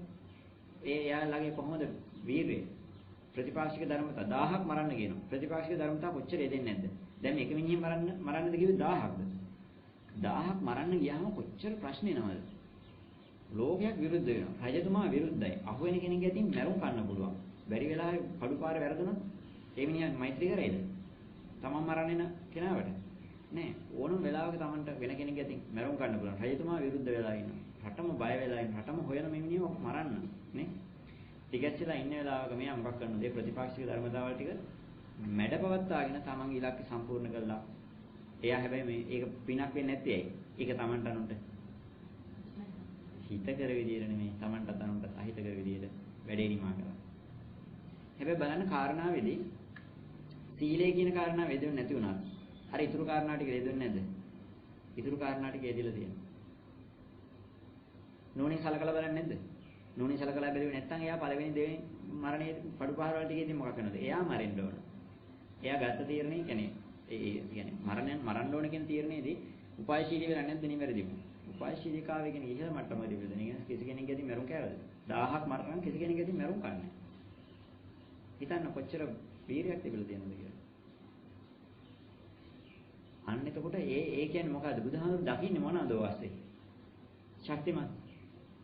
එයාලගේ කොහොමද වීරිය? ප්‍රතිපාක්ෂික ධර්මතා 1000ක් මරන්න කියනවා. ප්‍රතිපාක්ෂික ධර්මතා කොච්චර එදෙන්නේ නැද්ද? දැන් මේක මිනිහෙන් මරන්නද කිව්වේ 1000ක්ද? 1000ක් මරන්න ගියාම කොච්චර ප්‍රශ්න එනවද? ලෝකයක් විරුද්ධ වෙනවා. රජතුමා විරුද්ධයි. අහුවෙන කෙනෙක් ඇතින් මැරුම් කන්න පුළුවන්. බැරි වෙලාවේ කඩුපාර වැරදුනොත් ඒ මිනිහා මෛත්‍රී කරේද? තමන් මරන්න එන කෙනාවට නෑ. ඕනම වෙලාවක තමන්ට වෙන කෙනෙක් ඇතින් මැරුම් කන්න පුළුවන්. රජතුමා විරුද්ධ වෙලා ඉන්නවා. රටම බය වෙලා ඉන්න. රටම හොයන මේ මිනිහව මරන්න නේ. ටිකැස්සිලා ඉන්න වෙලාවක මෙයා මොකක් කරනද? ඒ ප්‍රතිපාක්ෂික ධර්මතාවල් ටික මැඩපවත්වාගෙන තමන්ගේ ඉලක්ක සම්පූර්ණ කළා. එයා හැබැයි මේ ඒක පිනක් වෙන්නේ නැත්තේ ඇයි? ඒක තමන්ට අනුන්ට හිත කර විදියට නෙමෙයි තමන්ට අනුන්ට අහිත කර විදියට වැඩේ නිමා කරා. හැබැයි බලන්න කාරණාවේදී සීලය කියන කාරණාව වේදෙන්නේ නැති වුණා. අර ඊතුරු කාරණා ටික වේදෙන්නේ නැද්ද? ඊතුරු කාරණා ටික වේදිලා තියෙනවා. නෝනේ සලකලා බලන්නේ නැද්ද? නෝනේ සලකලා බැලුවේ නැත්නම් එයා පළවෙනි දෙවෙනි මරණයේ පඩුපහර වල ටිකේදී මොකක් කරනවද? එයා මැරෙන්න ඕන. එයා ගත්ත තීරණේ කියන්නේ මරන්න ඕන කියන තීරණේදී උපායශීලී වෙලා නැද්ද නිවැරදිව? උපායශීලීකාවේ කියන ඉහළ මට්ටමදී වෙදෙන කිසි කෙනෙක් ගැදී මැරුම් කෑවද? 1000ක් මරනවා කිසි කෙනෙක් ගැදී මැරුම් කන්නේ. හිතන්න කොච්චර වීරියක් තිබිලා තියෙනවද කියලා. අන්න එතකොට ඒ කියන්නේ මොකද්ද? බුදුහාමුදුරු දකින්නේ මොනවද වාස්සේ?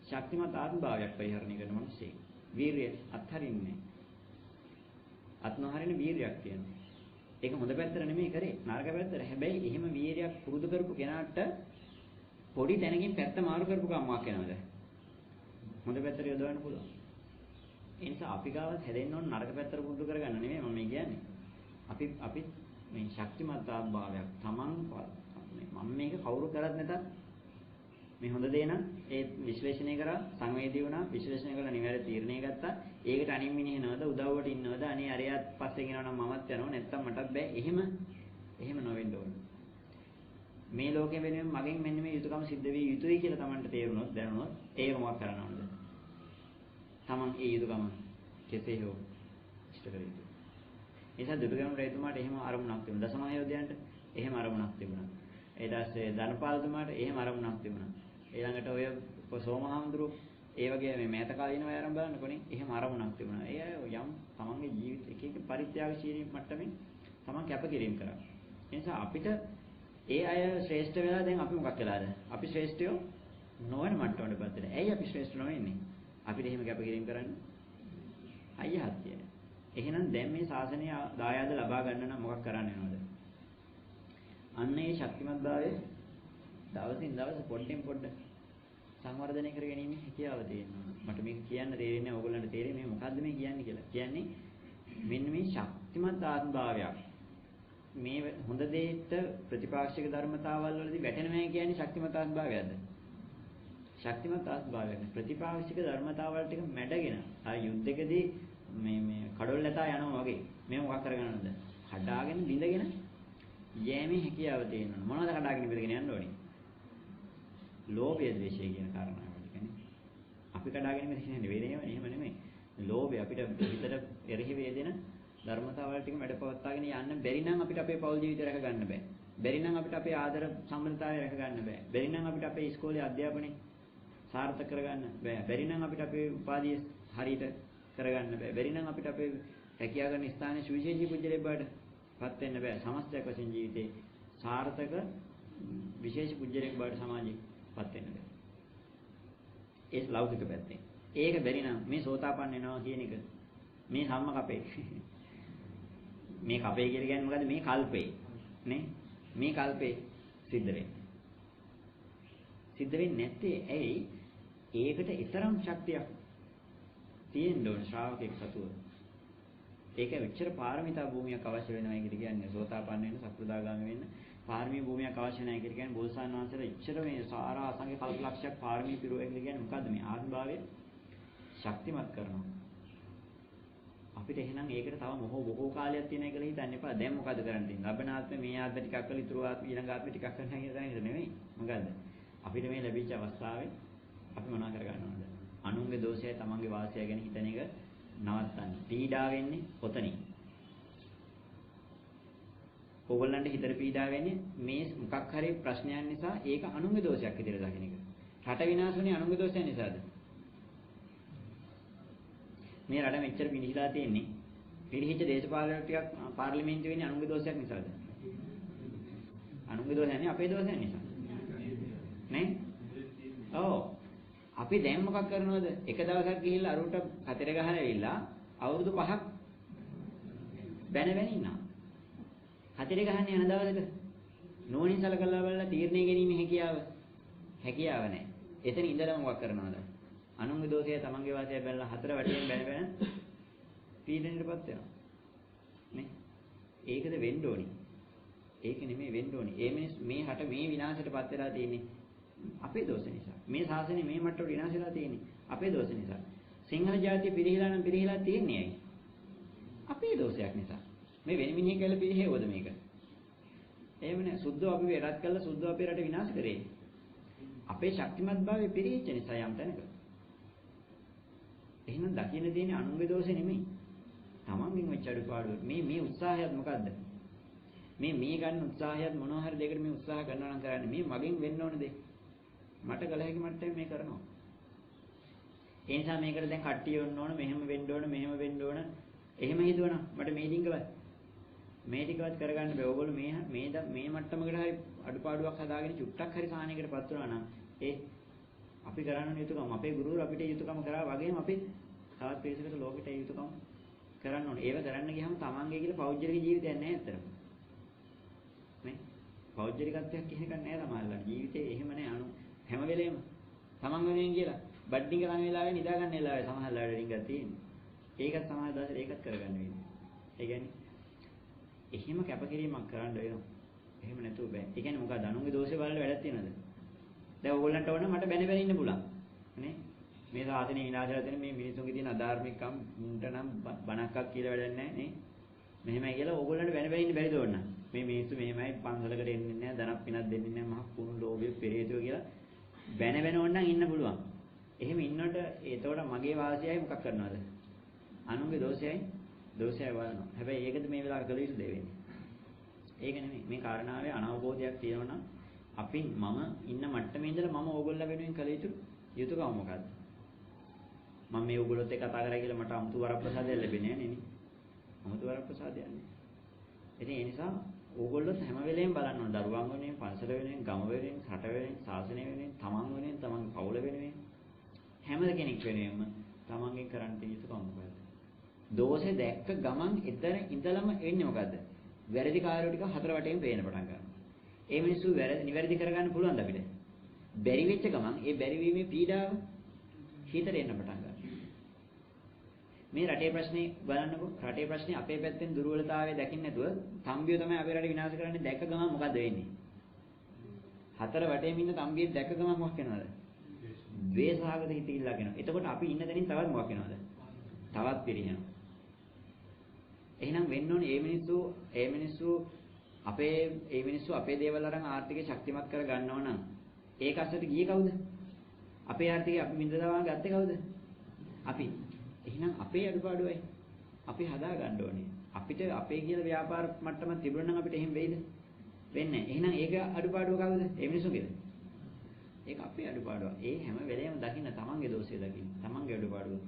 ශක්තිමත් ආත්මභාවයක් පරිහරණය කරන මිනිස්සේ. වීරිය අත්හරින්නේ. අත්නහරින වීරියක් තියෙනවා. ඒක හොඳ පැත්තට නෙමෙයි කරේ. නරක පැත්තට. හැබැයි එහෙම වීරියක් පුරුදු කරපු කෙනාට පොඩි තැනකින් පැත්ත මාරු කරපු කම්මක් වෙනවද? හොඳ පැත්තට යොදවන්න පුළුවන්. ඒ නිසා අපි ගාවත් හැදෙන්න ඕන නරක පැත්තට පුරුදු කරගන්න නෙමෙයි මම කියන්නේ. අපි මේ ශක්තිමත් ආභාවයක් Taman මම මේක කවුරු කරත් නැතත් මේ හොඳ දේ නම් ඒ විශ්ලේෂණය කරා සංවේදී වුණා විශ්ලේෂණය කරලා නිවැරදි තීරණය ගත්තා. ඒකට අනින් මිනිහනවද උදව්වට ඉන්නවද අනේ අරයත් පස්සේ ගෙනනවා නම් මමත් යනවා නැත්තම් මටත් බෑ. එහෙම නොවෙන්න ඕන. මේ ලෝකෙ වෙනුවෙන් මගෙන් මෙන්න මේ යුතුයකම සිද්ධ වෙ යුතුයි කියලා Tamanට තේරුණොත් දැනුණොත් ඒක මොකක් කරන්නවද? Taman ඒ යුතුයකම කෙසේ හෝ ඉෂ්ට කර යුතුයි. නිසා දුටුගැමුණු රජතුමාට එහෙම අරමුණක් තිබුණා. දසමහයෝධයන්ට එහෙම අරමුණක් තිබුණා. ඊට පස්සේ ධනපාලතුමාට එහෙම අරමුණක් තිබුණා. ඊළඟට ඔය සෝමහාමුදුරු ඒ වගේ මේ මෑත කාලීනව ආරම්භ බලන්නකොනේ එහෙම අරමුණක් තිබුණා. ඒ අය යම් තමන්ගේ ජීවිත එක පරිත්‍යාගශීලී මට්ටමින් තමන් කැපකිරීම කරා. ඒ නිසා අපිට ඒ අය ශ්‍රේෂ්ඨ වෙලා දැන් අපි මොකක් කළාද? අපි ශ්‍රේෂ්ඨයෝ නොවන මට්ටමකටපත් වෙලා. ඇයි අපි ශ්‍රේෂ්ඨ නොවෙන්නේ? අපිට එහෙම කැපකිරීම කරන්නේ අයියහත් කියන. එහෙනම් දැන් මේ ශාසනය දායාද ලබා ගන්න නම් මොකක් කරන්න වෙනවද? අන්න ඒ ශක්තිමත්භාවය දවසින් දවස පොඩ්ඩෙන් පොඩ්ඩ සංවර්ධනය කර ගැනීම හැකියාව තියෙනවා. මට මේක කියන්න තේරෙන්නේ ඕගොල්ලන්ට තේරෙන්නේ මේ මොකද්ද මේ කියන්නේ කියලා. කියන්නේ මෙන්න මේ ශක්තිමත් ආත්මභාවයක්. මේ හොඳ දෙයට ප්‍රතිපාක්ෂික ධර්මතාවල් වලදී වැටෙනවා කියන්නේ ශක්තිමත් ආත්මභාවයක්ද? ශක්තිමත් ආත්මභාවයක්. ප්‍රතිපාක්ෂික ධර්මතාවල් ටික මැඩගෙන ආ යුද්ධකදී මේ කඩොල් නැතා යනවා වගේ මේ මොකක් කරගන්නවද? කඩාගෙන බිඳගෙන යෑමේ හැකියාව තියෙනවා. මොනවද කඩාගෙන බිඳගෙන යන්න ඕනේ? ලෝභය, ද්වේෂය කියන කාරණාවල් කියන්නේ. අපි කඩාගෙන බිඳගෙන යන්නේ වෙනේම එහෙම නෙමෙයි. ලෝභය අපිට හිතට එරෙහි වේදෙන ධර්මතාවල් ටික මැඩපවත්වාගෙන යන්න බැරි නම් අපිට අපේ පෞල් ජීවිතය රැක ගන්න බෑ. බැරි නම් අපිට අපේ ආදර සම්බන්ධතාවය රැක ගන්න බෑ. බැරි නම් අපිට අපේ ඉස්කෝලේ අධ්‍යාපනය සාර්ථක කරගන්න බෑ. බැරි නම් අපිට අපේ උපාධිය හරියට කරගන්න බෑ. බැරි නම් අපිට අපේ රැකියා කරන ස්ථානයේ සුවිශේෂී පුජ්‍යලෙක් බවට පත් වෙන්න බෑ. සමස්තයක් වශයෙන් ජීවිතේ සාර්ථක විශේෂ පුජ්‍යලෙක් බවට සමාජයේ පත් වෙන්න බෑ. ඒ ලෞකික පැත්තෙන්. ඒක බැරි නම් මේ සෝතාපන්න වෙනවා කියන එක මේ සම්ම කපේ. මේ කපේ කියලා කියන්නේ මොකද්ද? මේ කල්පේ. නේ? මේ කල්පේ සිද්ධ වෙන්නේ. සිද්ධ වෙන්නේ නැත්තේ ඇයි? ඒකට ඊතරම් ශක්තියක් තියෙන්න ඕන ශ්‍රාවකෙක් සතුව. ඒක විචාර පාරමිතා භූමියක් අවශ්‍ය වෙනවා කියලා කියන්නේ සෝතාපන්න වෙන්න, සක්‍රදාගාමී වෙන්න පාරමී භූමියක් අවශ්‍ය නැහැ කියලා කියන්නේ බෝසතාණන් වහන්සේලා ඉච්ඡර මේ සාරා අසංගේ කල්පලක්ෂයක් පාරමී පිරුවා කියලා කියන්නේ මොකද්ද මේ ආත්මභාවය ශක්තිමත් කරනවා. අපිට එහෙනම් ඒකට තව බොහෝ කාලයක් තියෙනවා කියලා හිතන්න එපා. දැන් මොකද කරන්න තියෙන්නේ? ලබන ආත්මේ මේ ආත්ම ටිකක් කරලා ඉතුරු ආත්ම ඊළඟ ආත්ම ටිකක් කරන්න කියලා හිතන නෙමෙයි. මොකද්ද? අපිට මේ ලැබිච්ච අවස්ථාවේ අපි මොනවා කරගන්නවද? අනුන්ගේ දෝෂයයි තමන්ගේ වාසියයි ගැන හිතන එක නවත්තන්න. පීඩා වෙන්නේ කොතනින්? ඕගොල්ලන්ට හිතට පීඩා වෙන්නේ මේ මොකක් හරි ප්‍රශ්නයක් නිසා ඒක අනුන්ගේ දෝෂයක් විදිහට දකින්න එක. රට විනාශ වුණේ අනුන්ගේ දෝෂය නිසාද? මේ රට මෙච්චර පිළිහිලා තියෙන්නේ පිළිහිච්ච දේශපාලන ටිකක් පාර්ලිමේන්තුවේ ඉන්නේ අනුන්ගේ දෝෂයක් නිසාද? අනුන්ගේ දෝෂය නෙවෙයි අපේ දෝෂය නිසා. නේ? ඔව්. අපි දැන් මොකක් කරනවද? එක දවසක් ගිහිල්ලා අරුන්ට කතර ගහලා ඇවිල්ලා අවුරුදු 5ක් බැන ඉන්නවා. කතර ගහන්නේ යන දවසක නෝනින් සලකලා බලලා තීරණය ගැනීම හැකියාව නැහැ. එතන ඉඳලා මොකක් කරනවද? අනුන්ගේ දෝෂය තමන්ගේ වාසිය බැලලා හතර වටියෙන් බැන පීඩනයටපත් වෙනවා. නේ? ඒකද වෙන්න ඕනි. ඒක නෙමෙයි වෙන්න ඕනි. ඒ මිනිස් මේ රට මේ විනාශයටපත් වෙලා තියෙන්නේ අපේ දෝෂ නිසා. මේ ශාසනය මේ මට්ටමට විනාශ වෙලා තියෙන්නේ අපේ දෝෂ නිසා. සිංහල ජාතිය පිරිහිලා නම් පිරිහිලා තියෙන්නේ ඇයි? අපේ දෝෂයක් නිසා. මේ වෙන මිනිහෙක් කියලා පිරිහෙවද මේක? එහෙම නෑ. සුද්ධව අපි රට කළා සුද්ධව අපේ රට විනාශ කරේ. අපේ ශක්තිමත්භාවය පිරිහිච්ච නිසා යම් තැනක. එහෙනම් දකින්න තියෙන්නේ අනුන්ගේ දෝෂෙ නෙමෙයි. තමන්ගෙන් වෙච්ච අඩුපාඩුව. මේ උත්සාහයත් මොකද්ද? මේ ගන්න උත්සාහයත් මොනවා හරි දෙයකට මේ උත්සාහ කරනවා නම් කරන්නේ මේ මගෙන් වෙන්න ඕන දෙයක්. මට කල හැකි මට්ටමේ මේ කරනවා. ඒ නිසා මේකට දැන් කට්ටිය වෙන්න ඕන, මෙහෙම වෙන්න ඕන, මෙහෙම වෙන්න ඕන. එහෙම හිතුවනම් මට මේ ටිකවත් කරගන්න බෑ. ඕගොල්ලෝ මේ මට්ටමකට හරි අඩුපාඩුවක් හදාගෙන චුට්ටක් හරි සාහනයකටපත් වුණා නම් අපි කරන්න යුතුකම අපේ ගුරුවරු අපිට යුතුකම කරා වගේම අපි තවත් පිරිසකට ලෝකෙට යුතුකම කරන්න ඕනේ. ඒව කරන්න ගියාම තමන්ගේ කියලා පෞද්ගලික ජීවිතයක් නැහැ අතරම. නේ? පෞද්ගලිකත්වයක් කියන එකක් නැහැ තමයිලා. ජීවිතේ එහෙම නැහැ හැම වෙලේම තමන් වෙනුවෙන් කියලා බඩින්ග කන වෙලාවේ නිදා ගන්න වෙලාවේ සමහරවල් රින්ගක් තියෙන්නේ. ඒකත් සමහර දවසට ඒකත් කරගන්න වෙනවා. ඒ කියන්නේ එහෙම කැපකිරීමක් කරන්න වෙනවා. එහෙම නැතුව බෑ. ඒ කියන්නේ මොකද අනුන්ගේ දෝෂේ බලලා වැඩක් තියනද? දැන් ඕගොල්ලන්ට ඕන මට බැන ඉන්න පුළුවන්. නේ? මේ සාසනේ විනාශලා තියෙන මේ මිනිසුන්ගේ තියෙන අධාර්මිකකම් මුන්ට නම් බණක්ක් කියලා වැඩක් නැහැ නේ. මෙහෙමයි කියලා ඕගොල්ලන්ට බැන ඉන්න බැරිද ඕන. මේ මිනිස්සු මෙහෙමයි පන්සලකට එන්නේ නැහැ, ධනක් පිනක් දෙන්නේ නැහැ, මහ කුණු ලෝභය පෙරේතෝ කියලා බැන ඕන නම් ඉන්න පුළුවන්. එහෙම ඉන්නකොට ඒතකොට මගේ වාසියයි මොකක් කරනවද? අනුන්ගේ දෝෂයයි බලනවා. හැබැයි ඒකද මේ වෙලාවේ කළ යුතු දේ වෙන්නේ. ඒක නෙමෙයි. මේ කාරණාවේ අනවබෝධයක් තියෙනවා නම් අපි මම ඉන්න මට්ටමේ ඉඳලා මම ඕගොල්ලෝ වෙනුවෙන් කළ යුතුකම මොකද්ද? මම මේ ඕගොල්ලොත් එක්ක කතා කරා කියලා මට අමුතු වරප්‍රසාදයක් ලැබෙන්නේ නැහැ නේ. අමුතු වරප්‍රසාදයක් නේ. ඉතින් ඒ නිසා ඕගොල්ලොත් හැම වෙලේම බලන්න ඕන දරුවන් වෙනුවෙන්, පන්සල වෙනුවෙන්, ගම වෙනුවෙන්, රට වෙනුවෙන්, ශාසනය වෙනුවෙන්, තමන් වෙනුවෙන්, තමන්ගේ පවුල වෙනුවෙන් හැම කෙනෙක් වෙනුවෙන්ම තමන්ගෙන් කරන්න තියෙන යුතුකම මොකද්ද? දෝෂේ දැක්ක ගමන් එතන ඉඳලම එන්නේ මොකද්ද? වැරදි කාර්යෝ ටික හතර වටේම පේන්න පටන් ගන්නවා. ඒ මිනිස්සු නිවැරදි කරගන්න පුළුවන්ද අපිට? බැරි වෙච්ච ගමන් ඒ බැරි වීමේ පීඩාව හිතට එන්න පටන් ගන්නවා. මේ රටේ ප්‍රශ්නේ බලන්නකෝ. රටේ ප්‍රශ්නේ අපේ පැත්තෙන් දුර්වලතාවය දකින්න නැතුව තම්බියෝ තමයි අපේ රට විනාශ කරන්නේ. දැක්ක ගමන් මොකද වෙන්නේ? හතර වටේම ඉන්න තම්බියෙක් දැක්ක ගමන් මොකක් වෙනවද? ද්වේෂාගත හිතිල්ලක් එනවා. එතකොට අපි ඉන්න තැනින් තවත් මොකක් වෙනවද? තවත් පිරිනවනවා. එහෙනම් වෙන්න ඕනේ ඒ මිනිස්සු අපේ දේවල් අරන් ආර්ථිකය ශක්තිමත් කර ගන්නව නම් ඒක අස්සට ගියේ කවුද? අපේ ආර්ථිකය අපි විඳදවා ගත්තේ කවුද? අපි. එහෙනම් අපේ අඩුපාඩුවයි අපි හදා ගන්න ඕනේ. අපිට අපේ කියලා ව්‍යාපාර මට්ටමක් තිබුණා නම් අපිට එහෙම වෙයිද? වෙන්නේ නැහැ. එහෙනම් ඒක අඩුපාඩුව කවුද? ඒ මිනිස්සුගේද? ඒක අපේ අඩුපාඩුව. ඒ හැම වෙලේම දකින්න තමන්ගේ දෝෂය දකින්න. තමන්ගේ අඩුපාඩුව.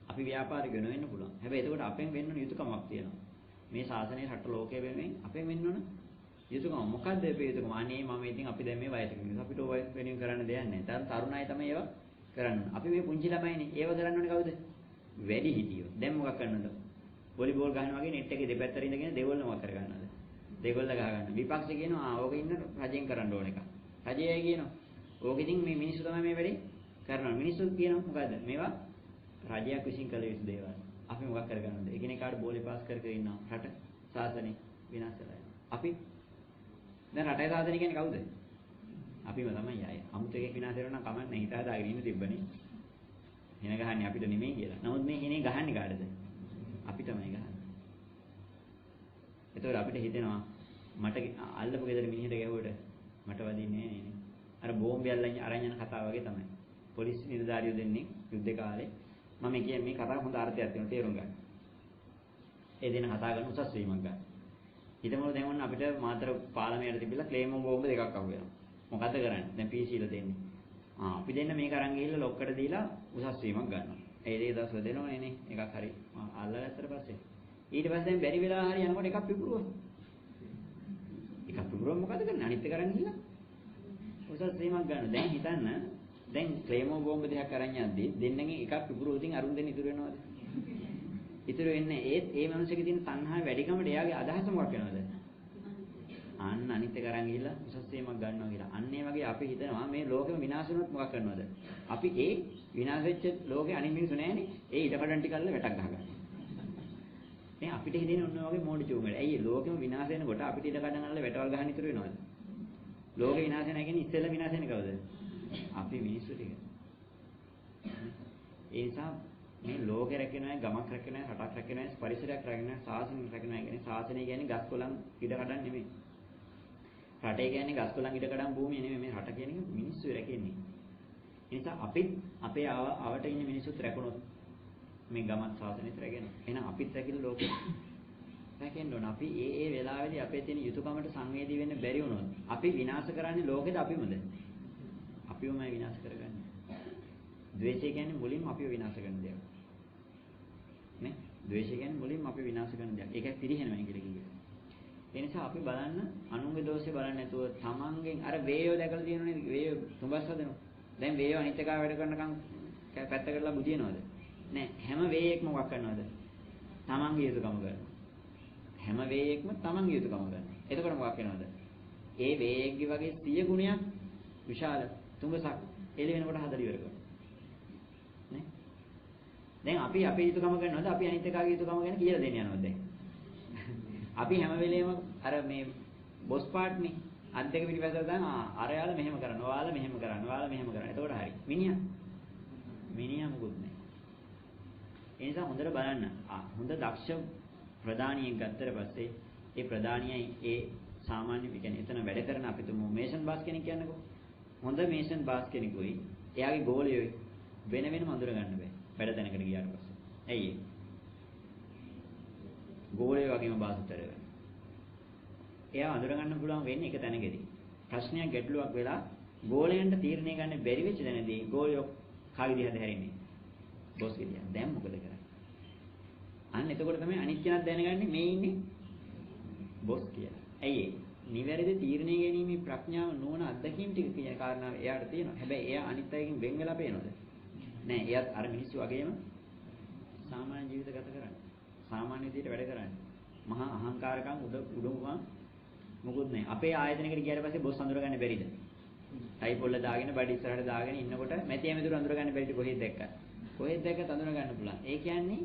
අපි ව්‍යාපාරික වෙන්න පුළුවන්. හැබැයි එතකොට අපෙන් වෙන්න ඕන යුතුයකමක් තියෙනවා. මේ ශාසනයේ රට ලෝකයේ වෙනුවෙන් අපෙන් වෙන්න ඕන යුතුයකම. මොකද්ද මේ යුතුයකම? අනේ මම ඉතින් අපි දැන් මේ වයසක මිනිස්සු අපිට ඔය වෙනුවෙන් කරන්න දෙයක් නැහැ. තරුණ අය තමයි ඒවා කරන්න. අපි මේ පුංචි ළමයිනේ. ඒව කරන්න ඕනේ කවුද? වැඩි හිටියෝ. දැන් මොකක් කරනවද? වොලිබෝල් ගහනවා වගේ net එකේ දෙපැත්තට ඉඳගෙන දෙගොල්ල මොකක් කර ගන්නවද? දෙගොල්ල ගහ ගන්න. විපක්ෂ කියනවා ඕක ඉන්න රජෙන් කරන්න ඕන එක. රජයයි කියනවා. ඕක ඉතින් මේ මිනිස්සු තමයි මේ වැඩේ කරනවා. මිනිස්සු කියනවා මොකද්ද? මේවා රජයක් විසින් කළ යුතු දේවල්. අපි මොකක් කරගන්නද? එකිනෙකාට බෝලේ පාස් කර කර ඉන්නවා. රට සාසනෙ විනාශ වෙලා යනවා. අපි දැන් රටේ සාසනෙ කියන්නේ කවුද? අපිම තමයි ආයේ. අමුතෙක් විනාශ වෙනවා නම් කමන්නේ හිතා දාගෙන ඉන්න තිබ්බනේ. හින ගහන්නේ අපිට නෙමෙයි කියලා. නමුත් මේ හිනේ ගහන්නේ කාටද? අපි තමයි ගහන්නේ. ඒතකොට අපිට හිතෙනවා මට අල්ලපු ගෙදර මිනිහට ගැහුවට මට වදින්නේ නෑ නේ. අර බෝම්බය අරන් යන කතාව වගේ තමයි. පොලිස් නිලධාරියෝ දෙන්නේ යුද්ධ කාලේ මම කියන්නේ මේ කතාව හොඳ අර්ථයක් තියෙනවා තේරුම් ගන්න. ඒ දෙන කතා කරන උසස් වීමක් ගන්න. හිතමු දැන් ඔන්න අපිට මාතර පාලමයට තිබිලා ක්ලේමෝ බෝම්බ දෙකක් අහු වෙනවා. මොකද කරන්නේ? දැන් PC ලා දෙන්නේ. අපි දෙන්න මේක අරන් ගිහිල්ලා ලොක්කට දීලා උසස් වීමක් ගන්නවා. ඒ දේ දවස් දෙනවනේ නේ. එකක් හරි අල්ලගත්තට පස්සේ. ඊට පස්සේ දැන් බැරි වෙලා හරි යනකොට එකක් පිපුරුවා. එකක් පිපුරුවා මොකද කරන්නේ? අනිත් එක අරන් ගිහිල්ලා උසස් වීමක් ගන්න. දැන් හිතන්න දැන් ක්ලේමෝ බෝම්බ දෙකක් අරන් යද්දී දෙන්නගෙන් එකක් පිපුරුවොතින් අරුන් දෙන්න ඉතුරු වෙනවද? ඉතුරු වෙන්නේ ඒ මනුස්සයෙක් තියෙන තණ්හාව වැඩිකමට එයාගේ අදහස මොකක් වෙනවද? අන්න අනිත් එක අරන් ගිහිල්ලා උසස් වීමක් ගන්නවා කියලා. අන්න ඒ වගේ අපි හිතනවා මේ ලෝකෙම විනාශ වුණොත් මොකක් කරනවද? අපි ඒ විනාශ වෙච්ච ලෝකේ අනිත් මිනිස්සු නැහැනේ. ඒ ඉඩකඩම් ටික අල්ලලා වැටක් ගහගන්නවා. මේ අපිට හිතෙන ඔන්න වගේ මෝඩ චෝමල. ඇයි ලෝකෙම විනාශ වෙනකොට අපිට ඉඩකඩම් අල්ලලා වැටවල් ගහන්න ඉතුරු වෙනවද? ලෝකෙ විනාශ වෙනවා කියන්නේ ඉස්සෙල්ලා විනාශ වෙන්නේ කවුද? අපි මිනිස්සු ටික. ඒ නිසා මේ ලෝකෙ රැකෙනවා, ගමක් රැකෙනවා, රටක් රැකෙනවා, පරිසරයක් රැකෙනවා, සාසනයක් රැකෙනවා කියන්නේ සාසනය කියන්නේ ගස් කොළන් ඉඩකඩම් නෙමෙයි. රටේ කියන්නේ ගස් කොළන් ඉඩකඩම් භූමිය නෙමෙයි මේ රට කියන්නේ මිනිස්සු රැකෙන්නේ. ඒ නිසා අපිත් අපේ අවට ඉන්න මිනිස්සුත් රැකුණොත් මේ ගමත් සාසනෙත් රැකෙනවා. එහෙනම් අපිත් රැකිලා ලෝකෙ රැකෙන්න ඕන. අපි ඒ වෙලාවේදී අපේ තියෙන යුතුයකමට සංවේදී වෙන්න බැරි වුණොත් අපි විනාශ කරන්නේ ලෝකෙද අපිමද? අපිවමයි විනාශ කරගන්නේ. ද්වේෂය කියන්නේ මුලින්ම අපිව විනාශ කරන දෙයක්. නේ? ද්වේෂය කියන්නේ මුලින්ම අපිව විනාශ කරන දෙයක්. ඒක පිළිහෙනවා කියලා කියනවා. ඒ නිසා අපි බලන්න අනුන්ගේ දෝෂේ බලන්නේ නැතුව තමන්ගෙන් අර වේයෝ දැකලා තියෙනවනේ වේයෝ තුඹස් හදනවා. දැන් වේයෝ අනිත් එකා වැඩ කරනකම් පැත්ත කරලා බුදිනවද? නෑ හැම වේයෙක්ම මොකක් කරනවද? තමන්ගේ යුතුයකම කරනවා. හැම වේයෙක්ම තමන්ගේ යුතුයකම කරනවා. එතකොට මොකක් වෙනවද? ඒ වේයෙක්ගේ වගේ 100 ගුණයක් විශාල තුඹසක් එළි වෙනකොට හදලා ඉවර කරනවා. නේ? දැන් අපි අපේ යුතුයකම කරනවද? අපි අනිත් එකාගේ යුතුයකම ගැන කියලා දෙන්න යනවද දැන්? අපි හැම වෙලේම අර මේ බොස් පාට්නේ අත් දෙක පිටිපස්සට දාන අරයාලා මෙහෙම කරනවා. ඔයාලා මෙහෙම කරනවා. ඔයාලා මෙහෙම කරනවා. එතකොට හරි. මිනිහා මොකුත් නැහැ. ඒ නිසා හොඳට බලන්න. හොඳ දක්ෂ ප්‍රධානියෙක් ගත්තට පස්සේ ඒ ප්‍රධානියයි ඒ සාමාන්‍ය කියන්නේ එතන වැඩ කරන අපි තුමු මේෂන් බාස් කෙනෙක් කියන්නකෝ. හොඳ මේෂන් බාස් කෙනෙකුයි එයාගේ ගෝලියෝයි වෙන වෙනම අඳුර ගන්න බෑ. වැඩ තැනකට ගියාට පස්සේ. ඇයි ඒ? ගෝලයේ වගේම බාසතර වෙනවා. එයා අඳුර ගන්න පුළුවන් වෙන්නේ එක තැනකදී. ප්‍රශ්නයක් ගැටලුවක් වෙලා ගෝලයන්ට තීරණය ගන්න බැරි වෙච්ච තැනදී ගෝලියෝ කාවිදිහද හැරෙන්නේ. බොස් කියනවා. දැන් මොකද කරන්නේ? අන්න එතකොට තමයි අනිත් කෙනාත් දැනගන්නේ මේ ඉන්නේ බොස් කියලා. ඇයි ඒ? නිවැරදි තීරණය ගැනීමේ ප්‍රඥාව නුවණ අත්දැකීම් ටික කියන කාරණාව එයාට තියෙනවා. හැබැයි එයා අනිත් අයගෙන් වෙන් වෙලා පේනවද? නෑ. එයාත් අර මිනිස්සු වගේම සාමාන්‍ය ජීවිත ගත කරන්නේ. සාමාන්‍ය විදිහට වැඩ කරන්නේ. මහා අහංකාරකම් උඩුම මොකුත් නැහැ. අපේ ආයතනයකට ගියාට පස්සේ බොස් අඳුරගන්න බැරිද? ටයි පොල්ල දාගෙන බඩ ඉස්සරහට දාගෙන ඉන්නකොට මැතිය මෙදුර අඳුරගන්න බැරිද කොහෙද දැක්කත්? කොහෙද දැක්කත් අඳුරගන්න පුළුවන්. ඒ කියන්නේ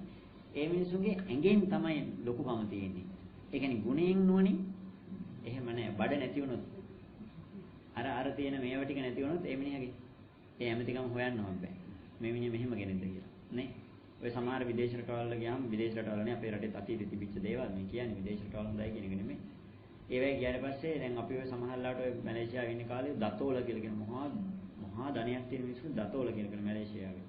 ඒ මිනිසුන්ගේ ඇඟෙන් තමයි ලොකුකම තියෙන්නේ. ඒ කියන්නේ ගුණයෙන් නුවණින් එහෙම නැහැ. බඩ නැති වුණොත් අර තියෙන මේවා ටික නැති වුණොත් ඒ මිනිහගේ ඒ ඇමතිකම හොයන්නවත් බෑ. මේ මිනිහ මෙහෙම කෙනෙක්ද කියලා. නේ? ඔය සමහර විදේශ රටවල් ගියාම විදේශ රටවල්නේ අපේ රටේ අතීතෙ තිබිච්ච දේවල් මේ කියන්නේ විදේශ රටවල් හොඳයි කියන එක නෙමෙයි. ඒවයි ගියාට පස්සේ දැන් අපි ඔය සමහරලාට ඔය මැලේසියාවේ ඉන්න කාලේ දතෝල කියලා කියන මහා ධනයක් තියෙන මිනිස්සු දතෝල කියන මැලේසියාවේ.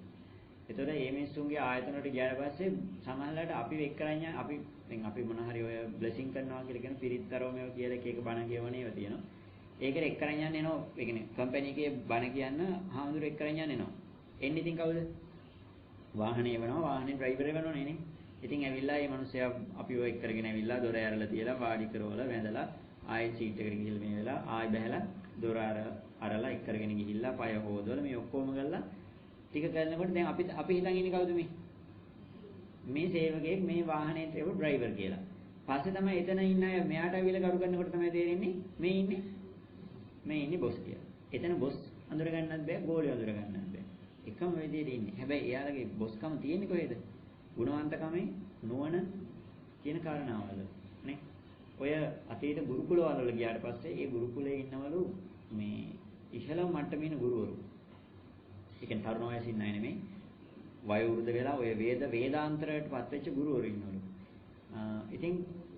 ඒතකොට මේ මිනිස්සුන්ගේ ආයතන වලට ගියාට පස්සේ සමහරලාට අපි එක් කරන්නේ අපි දැන් අපි මොන හරි ඔය බ්ලෙසිං කරනවා කියලා කියන පිරිත්තරෝමේව කියලා එක බණ කියවන ඒවා තියෙනවා. ඒකට එක් කරන්නේ යන්නේ එනවා. ඒ කියන්නේ කම්පැනි එකේ බණ කියන්න හාමුදුරුවෝ එක් කරන්නේ යන්නේ එනවා. එන්නේ ඉතින් කවුද? වාහනේ වෙනවා වාහනේ ඩ්‍රයිවර් වෙනවනේ නේ. ඉතින් ඇවිල්ලා මේ මිනිස්සයා අපිව එක් කරගෙන ඇවිල්ලා දොර ඇරලා තියලා වාඩි කරවලා වැඳලා ආයෙ සීට් එකට ගිහිල්ලා මේ වෙලා ආයෙ බහැලා දොර අරලා එක් කරගෙන ගිහිල්ලා පය හොදවලා මේ ඔක්කොම ගල්ලා ටික කරනකොට දැන් අපි හිතන් ඉන්නේ කවුද මේ? මේ සේවකයෙක් මේ වාහනේ ඩ්‍රයිවර් කියලා. පස්සේ තමයි එතන ඉන්න අය මෙයාට අවිල කරු කරනකොට තමයි තේරෙන්නේ මේ ඉන්නේ බොස් කියලා. එතන බොස් අඳුර ගන්නත් බෑ, ගෝලිය අඳුර ගන්නත් බෑ. එකම විදිහට ඉන්නේ. හැබැයි එයාලගේ බොස්කම තියෙන්නේ කොහෙද? ගුණවන්තකමේ නුවණ කියන කාරණාවල නේ. ඔය අතීත ගුරුකුල වල ගියාට පස්සේ ඒ ගුරුකුලේ ඉන්නවලු මේ ඉහළම මට්ටමේ ඉන්න ගුරුවරු. ඒ කියන්නේ තරුණ වයසේ ඉන්න අය නෙමෙයි. වයෝ වෘද්ධ වෙලා ඔය වේදාන්තරයටපත් වෙච්ච ගුරුවරු ඉන්නවලු. ඉතින්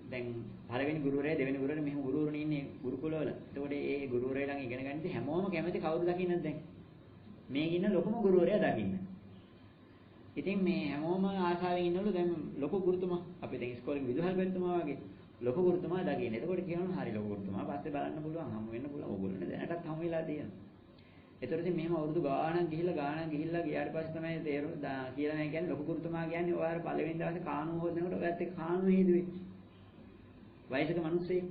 දැන් පළවෙනි ගුරුවරයා දෙවෙනි ගුරුවරයා මෙහෙම ගුරුවරුන් ඉන්නේ ගුරුකුලවල. එතකොට ඒ ගුරුවරයා ළඟ ඉගෙන ගන්නදී හැමෝම කැමති කවුරු දකින්නද දැන්? මේ ඉන්න ලොකුම ගුරුවරයා දකින්න. ඉතින් මේ හැමෝම ආසාවෙන් ඉන්නවලු දැන් ලොකු ගුරුතුමා අපි දැන් ඉස්කෝලේ විදුහල්පතිතුමා වගේ ලොකු ගුරුතුමා දකින්න. එතකොට කියනවා හරි ලොකු ගුරුතුමා පස්සේ බලන්න පුළුවන් හමු වෙන්න පුළුවන්. ඕගොල්ලෝනේ දැනටත් හමු වෙලා තියෙනවා. එතකොට ඉතින් මෙහෙම අවුරුදු ගාණක් ගිහිල්ලා ගියාට පස්සේ තමයි කියලා මම කියන්නේ ලොකු ගුරුතුමා කියන්නේ ඔයාලා පළවෙනි දවසේ කානුව හොදනකොට ඔයත් එක්ක කානුව හේදුවේ. වයසක මිනිස්සෙක්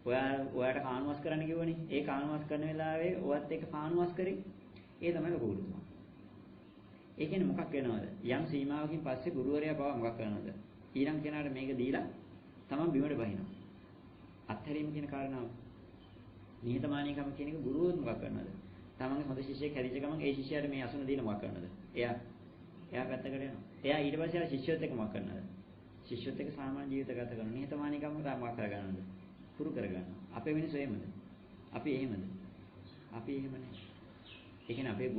ඔයාට කානුවස් කරන්න කිව්වනේ. ඒ කානුවස් කරන වෙලාවේ ඔයත් එක්ක කානුවස් කරේ. ඒ තමයි ලොකු ගුරුතුමා. ඒ කියන්නේ මොකක් වෙනවද? යම් සීමාවකින් පස්සේ ගුරුවරයා පවා මොකක් කරනවද? ඊළඟ කෙනාට මේක දීලා තමන් බිමට බහිනවා. අත්හැරීම කියන කාරණාව. නිහතමානීකම කියන එක ගුරුවරු මොකක් කරනවද? තමන්ගේ හොඳ ශිෂ්‍යයෙක් හැදිච්ච ගමන් ඒ ශිෂ්‍යයාට මේ අසුන දීලා මොකක් කරනවද? එයා පැත්තකට යනවා. එයා ඊට පස්සේ ආ ශිෂ්‍යයොත් එක්ක මොකක් කරනවද? ශිෂ්‍යයොත් එක්ක සාමාන්‍ය ජීවිත ගත කරනවා. නිහතමානීකම මොකක් කරගන්නවද? පුරු කරගන්නවා. අපේ මිනිස්සු එහෙමද? අපි එහෙමද? අපි එහෙම නැහැ. ඒ කියන්නේ අපේ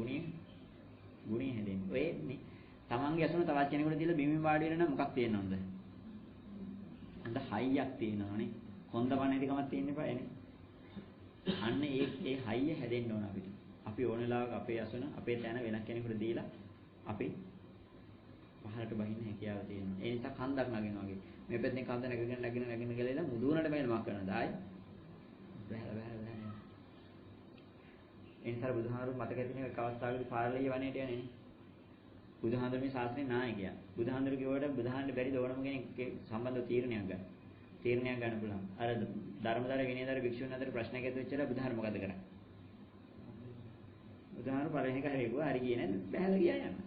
ගුණය හැදෙන්නේ. ඔය නේ තමන්ගේ අසුන තවත් කෙනෙකුට දීලා බිමින් වාඩි වෙන නම් මොකක් තියෙනවද? හොඳ හයියක් තියෙනවනේ. කොන්දපණ නැතිකමක් තියෙන්න එපානේ. අන්න ඒ හයිය හැදෙන්න ඕන අපිට. අපි ඕන වෙලාවක අපේ අසුන අපේ තැන වෙනත් කෙනෙකුට දීලා අපි පහළට බහින්න හැකියාව තියෙනවා. ඒ නිසා කන්දක් නගිනවා වගේ. මේ පැත්තෙන් කන්ද නැගගෙන ගලලා මුදුනට බැලලා මොකක් කරනවද? ආයි බහැලා. ඒ නිසා බුදුහාමුදුරුවෝ මතක ඇතිනේ එක් අවස්ථාවකදී පාරලීය වනයේට යන්නේ නේ. බුදුහාමුදුරුවෝ මේ ශාස්ත්‍රයේ නායකයා. බුදුහාමුදුරුවෝ කිව්වට බුදුහාමුදුරුවෝ බැරි දෝනම කෙනෙක් සම්බන්ධව තීරණයක් ගන්න පුළුවන්. අර ධර්මදර විනයදර භික්ෂුන් අතර ප්‍රශ්නයක් ඇති වෙච්චලා බුදුහාමුදුරුවෝ මොකද කරන්නේ? බුදුහාමුදුරුවෝ පළවෙනි එක හරියුවා හරි ගියේ නැද්ද? බහැලා ගියා යන්න.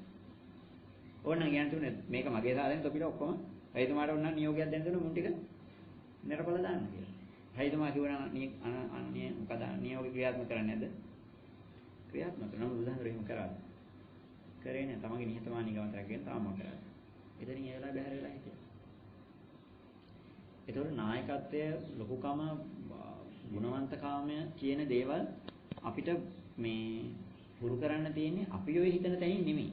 ඕනනම් කියන්න තුනේ මේක මගේ සාධනෙ තොපිට ඔක්කොම රජතුමාට ඕන නියෝගයක් දෙන්න දුන්න මුන් ටික නිරපල දාන්න කියලා. රජතුමා කිව්වනම් මොකද නියෝග ක්‍රියාත්මක කරන්නේ නැද්ද? ක්‍රියාත්මක කරනවා. බුදුහාමුදුරුවෝ එහෙම කරා. කරේ නෑ. තමන්ගේ නිහතමානීකම තරගෙන තාම කරා. එතනින් ඒ වෙලාව බැහැර වෙලා හිටියා. ඒතකොට නායකත්වය ලොකුකම ගුණවන්තකම කියන දේවල් අපිට මේ හුරු කරන්න තියෙන්නේ අපි ඔය හිතන තැනින් නෙමෙයි.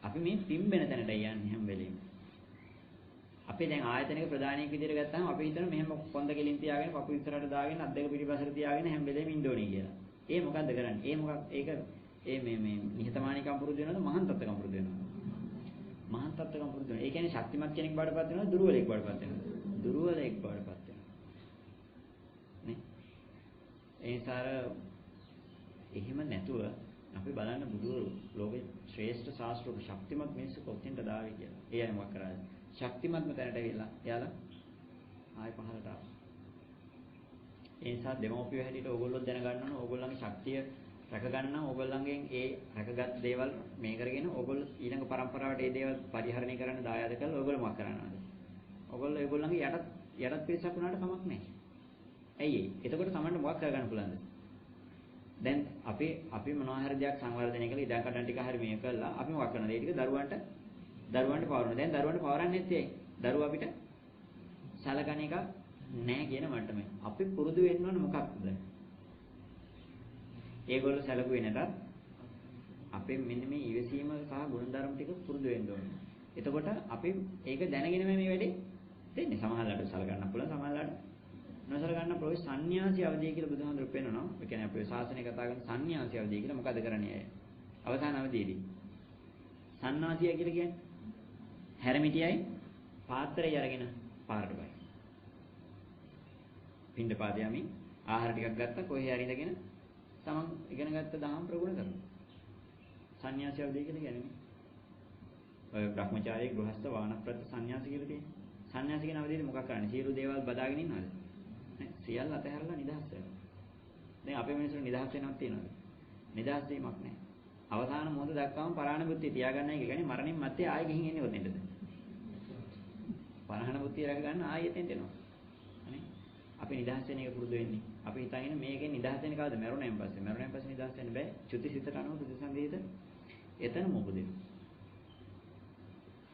අපි මේ පිම්බෙන තැනට යන්නේ හැම වෙලෙම. අපි දැන් ආයතනික ප්‍රධානියෙක් විදිහට ගත්තාම අපි හිතන මෙහෙම කොන්ද කෙලින් තියාගෙන පපු ඉස්සරහට දාගෙන අත් දෙක පිටිපස්සට තියාගෙන හැම වෙලෙම ඉන්න ඕනේ කියලා. ඒ මොකද්ද කරන්නේ? ඒක මේ නිහතමානීකම් පුරුදු වෙනවද මහාන් තත්ත්වකම් පුරුදු වෙනවද? මහාන් තත්ත්වකම් පුරුදු වෙනවා. ඒ කියන්නේ ශක්තිමත් කෙනෙක් බවටපත් වෙනවද දුර්වලෙක් බවටපත් වෙනවද? දුර්වලෙක් බවටපත් වෙනවා. නේ? ඒ නිසා එහෙම නැතුව අපි බලන්න බුදුවරු ලෝකේ ශ්‍රේෂ්ඨ ශාස්ත්‍රක ශක්තිමත් මිනිස්සු කොච්චරද දාවේ කියලා. ඒ අය මොකක් කරාද? ශක්තිමත්ම තැනට ඇවිල්ලා එයාලා ආයෙ පහළට ආවා. ඒ නිසා දෙමෝපියෝ හැටියට ඕගොල්ලෝ දැනගන්න ඕන ඕගොල්ලන්ගේ ශක්තිය රැක ගන්න ඕගොල්ලන්ගෙන් ඒ රැකගත් දේවල් මේ කරගෙන ඕගොල්ලෝ ඊළඟ පරම්පරාවට ඒ දේවල් පරිහරණය කරන්න දායාද කරලා ඕගොල්ලෝ මොකක් කරනවද? ඕගොල්ලෝ ඒගොල්ලන්ගේ යටත් පිරිසක් වුණාට කමක් නැහැ. ඇයි ඒ? එතකොට Tamanට මොකක් කරගන්න පුළුවන්ද? දැන් අපි මොනවා හරි දෙයක් සංවර්ධනය කරලා ඉඩම් කඩම් ටික හරි මේ කළා අපි මොකක් කරනවද? ඒ ටික දරුවන්ට පවරනවා. දැන් දරුවන්ට පවරන්නේ නැත්තේ ඇයි? දරුවා අපිට සලකන එක නැහැ කියන මට්ටමේ. අපි පුරුදු වෙන්න ඕන මොකක්ද? ඒගොල්ලෝ සැලකුවේ නැතත් අපේ මෙන්න මේ ඉවසීම සහ ගුණධර්ම ටික පුරුදු වෙන්න ඕනේ. එතකොට අපි ඒක දැනගෙන මේ වැඩේ දෙන්නේ. සමහරවිට සලකන්න පුළුවන්, සමහරවිට නොසල ගන්න පුළුවන්. සංന്യാසී අවදී කියලා බුදුහාමුදුරුවෝ පෙන්නනවා. ඒ කියන්නේ අපේ ශාසනය කතා කරන සංന്യാසී අවදී කියලා මොකද කරන්නේ අය? අවසාන අවදීදී. සංന്യാසිය කියලා කියන්නේ හැරමිටියයි පාත්‍රය අරගෙන පාරට බයි. පින්ඩ පාදේ යමින් ආහාර ටිකක් ගත්තා කොහේ හරි ඉඳගෙන තමන් ඉගෙන ගත්ත දහම් ප්‍රගුණ කරනවා. සංന്യാසී අවදී කියලා කියන්නේ. ඔය බ්‍රහ්මචාරී ගෘහස්ත වානප්‍රත් සංന്യാසී කියලා තියෙන්නේ. සංന്യാසී කියන අවදීදී මොකක් කරන්නේ? සියලු දේවල් බදාගෙන ඉන්නවද? නෑ. සියල්ල අතහැරලා නිදහස් වෙනවා. දැන් අපේ මිනිස්සු නිදහස් වෙනවක් තියනවද? නිදහස් වීමක් නෑ. අවසාන මොහොත දක්වාම පරාණ බුද්ධිය තියාගන්නයි කියන්නේ මරණින් මත්තේ ආයෙ ගිහින් එන්නේ කොතෙන්ද? පරාණ බුද්ධිය රැක ගන්න ආයෙ එතෙන්ට එනවා. අනේ අපි නිදහස් වෙන එක පුරුදු වෙන්නේ. අපි හිතන්නේ මේකෙන් නිදහස් වෙන්නේ කවද? මරුණෙන් පස්සේ. මරුණෙන් පස්සේ නිදහස් වෙන්න බෑ. චුතිසිතට අනුව ප්‍රතිසන්දීත එතන මොකදෙන්නේ?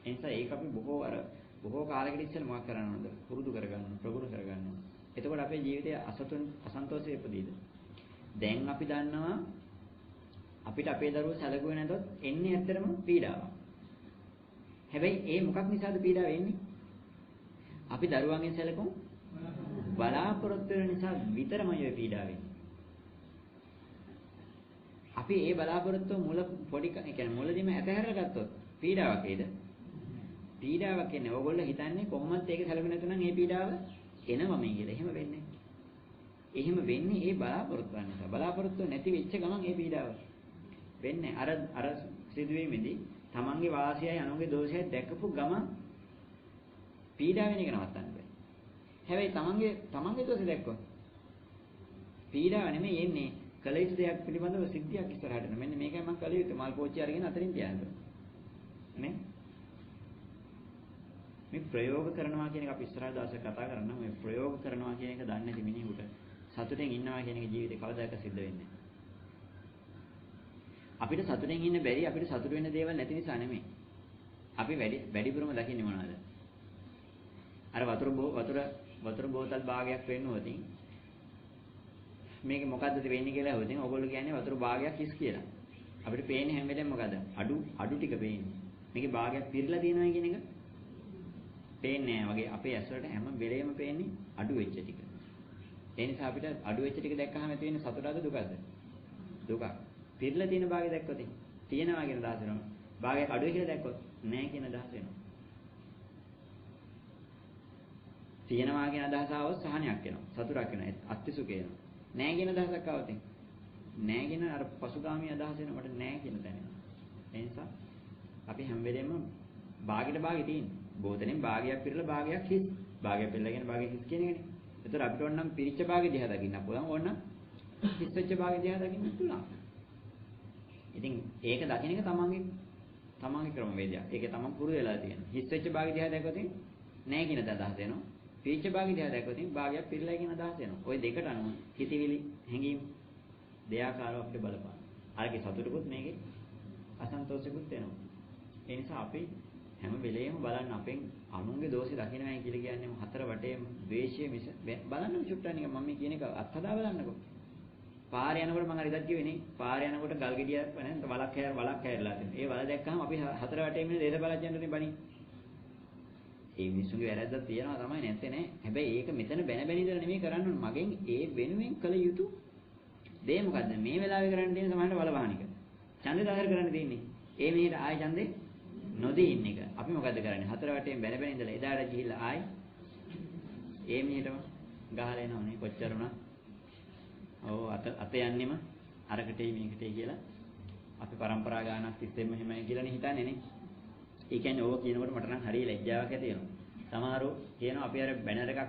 එනිසා ඒක අපි බොහෝ කාලයකට ඉස්සෙල්ලා මොකක් කරන්න ඕනද? පුරුදු කරගන්න, ප්‍රගුණ කරගන්න ඕන. එතකොට අපේ ජීවිතයේ අසන්තෝෂය ඉපදෙයිද? දැන් අපි දන්නවා අපිට අපේ දරුවෝ සැලකුවේ නැතොත් එන්නේ ඇත්තටම පීඩාවක්. හැබැයි ඒ මොකක් නිසාද පීඩාව එන්නේ? අපි දරුවන්ගෙන් සැලකුම් බලාපොරොත්තු වෙන නිසා විතරමයි ඔය පීඩාව එන්නේ. අපි ඒ බලාපොරොත්තු මුල පොඩි කියන්නේ මුලදීම ඇතහැරලා ගත්තොත් පීඩාවක් එයිද? පීඩාවක් එන්නේ. ඕගොල්ලෝ හිතන්නේ කොහොමද ඒක සැලකුවේ නැතුනම් මේ පීඩාව එනවම කියලා. එහෙම වෙන්නේ. එහෙම වෙන්නේ ඒ බලාපොරොත්තු නිසා. බලාපොරොත්තු නැති වෙච්ච ගමන් ඒ පීඩාව වෙන්නේ. අර සිදුවීමේදී තමන්ගේ වාසියයි අනුන්ගේ දෝෂයයි දැකපු ගමන් පීඩාව වෙන එක නවත්තන්න බෑ. හැබැයි තමන්ගේ දෝෂය දැක්කොත් පීඩාව නෙමෙයි එන්නේ. කල යුතු දෙයක් පිළිබඳව සිද්ධියක් ඉස්සරහට එන. මෙන්න මේකයි මම කල යුත්තේ. මල් පෝච්චි අරගෙන අතරින් තියන්න. නේ? මේ ප්‍රයෝග කරනවා කියන එක අපි ඉස්සරහ දවසේ කතා කරනවා. මේ ප්‍රයෝග කරනවා කියන එක දන්නේ නැති මිනිහෙකුට සතුටෙන් ඉන්නවා කියන එක ජීවිතේ කවදාක සිද්ධ වෙන්නේ නැහැ. අපිට සතුටෙන් ඉන්න බැරි අපිට සතුට වෙන්න දේවල් නැති නිසා නෙමෙයි. අපි වැඩිපුරම දකින්නේ මොනවද? අර වතුර බෝතල් භාගයක් වෙන්නවද? මේක මොකද්ද වෙන්නේ කියලා හොදින් ඔයගොල්ලෝ කියන්නේ වතුර භාගයක් හිස් කියලා. අපිට පේන්නේ හැම වෙලේම මොකද? අඩු ටික පේන්නේ. මේකේ භාගයක් පිරලා තියෙනවා කියන එක පේන්නේ නැහැ වගේ අපේ ඇස් වලට හැම වෙලේම පේන්නේ අඩු වෙච්ච ටික. ඒ නිසා අපිට අඩු වෙච්ච ටික දැක්කහම ඇති වෙන්නේ සතුටද දුකද? දුකක්. පිරලා තියෙන භාගය දැක්කොත් තියෙනවා කියන අදහස වෙනවා. භාගයක් අඩුයි කියලා දැක්කොත් නැහැ කියන අදහස වෙනවා. තියෙනවා කියන අදහස આવොත් සහනයක් වෙනවා. සතුටක් වෙනවා. අත්‍යසුඛ වෙනවා. නැහැ කියන අදහසක් આવොත් නැහැ කියන අර පසුගාමී අදහස වෙනකොට නැහැ කියන තැන එනවා. ඒ නිසා අපි හැම වෙලේම භාගයට භාගෙ තියෙන්නේ. බෝතලෙන් භාගයක් පිරලා භාගයක් හිස්. භාගයක් පිරලා කියන භාගයක් හිස් කියන එකනේ. ඒතර අපිට ඕනනම් පිරිච්ච භාගෙ දිහා දකින්න පුළුවන්. ඕනනම් හිස් වෙච්ච භාගෙ දිහා දකින්න පුළුවන්. ඉතින් ඒක දකින්න එක තමන්ගේ ක්‍රමවේදයක්. ඒකේ තමන් පුරුදු වෙලා තියෙනවා. හිස් වෙච්ච භාගෙ දිහා දැක්කොත් නැහැ කියන අදහස එනවා. පිරිච්ච භාගෙ දිහා දැක්කොත් භාගයක් පිරලා කියන අදහස එනවා. ওই දෙකට අනුව හිතවිලි හැඟීම් දෙයාකාරව අපිට බලපාන. අරගේ සතුටුකුත් මේකේ අසන්තෝෂෙකුත් වෙනවා. ඒ නිසා අපි හැම වෙලේම බලන්න අපෙන් අනුන්ගේ දෝෂේ දකින්නයි කියලා කියන්නේ හතර වටේම ද්වේෂය මිස බලන්න චුට්ටක් නිකන් මම මේ කියන එක අත්හදා බලන්නකෝ. පාරේ යනකොට මම අර ඉදක් කිව්වේනේ පාරේ යනකොට ගල් ගෙඩියක් නැත්නම් වලක් හැරලා තියෙනවා. ඒ වල දැක්කම අපි හතර වටේම ඉන්න දේශපාලඥයන්ටනේ බණි. ඒ මිනිස්සුන්ගේ වැරද්දක් තියෙනවා තමයි නැත්තේ නෑ. හැබැයි ඒක මෙතන බැන ඉඳලා නෙමෙයි කරන්න ඕනේ. මගෙන් ඒ වෙනුවෙන් කළ යුතු දේ මොකද්ද? මේ වෙලාවේ කරන්න තියෙන සමහරට වල වහන එක. ඡන්දේ දාහර කරන්න තියෙන්නේ. ඒ මෙහෙට ආයෙ ඡන්දේ නොදී ඉන්න එක. අපි මොකද්ද කරන්නේ? හතර වටේම බැන ඉඳලා එදාට ගිහිල්ලා ආයි ඒ මිනිහටම ගහලා එනවනේ කොච්චර උනා. ඔව් අත යන්නෙම අරකටේ මේකටේ කියලා අපි પરම්පරා ගානක් තිස්සෙම එහෙමයි කියලානේ හිතන්නේ නේ. ඒ කියන්නේ ඕක කියනකොට මට නම් හරිය ලැජ්ජාවක් ඇති වෙනවා. සමහරව කියනවා අපි අර බැනර් එකක්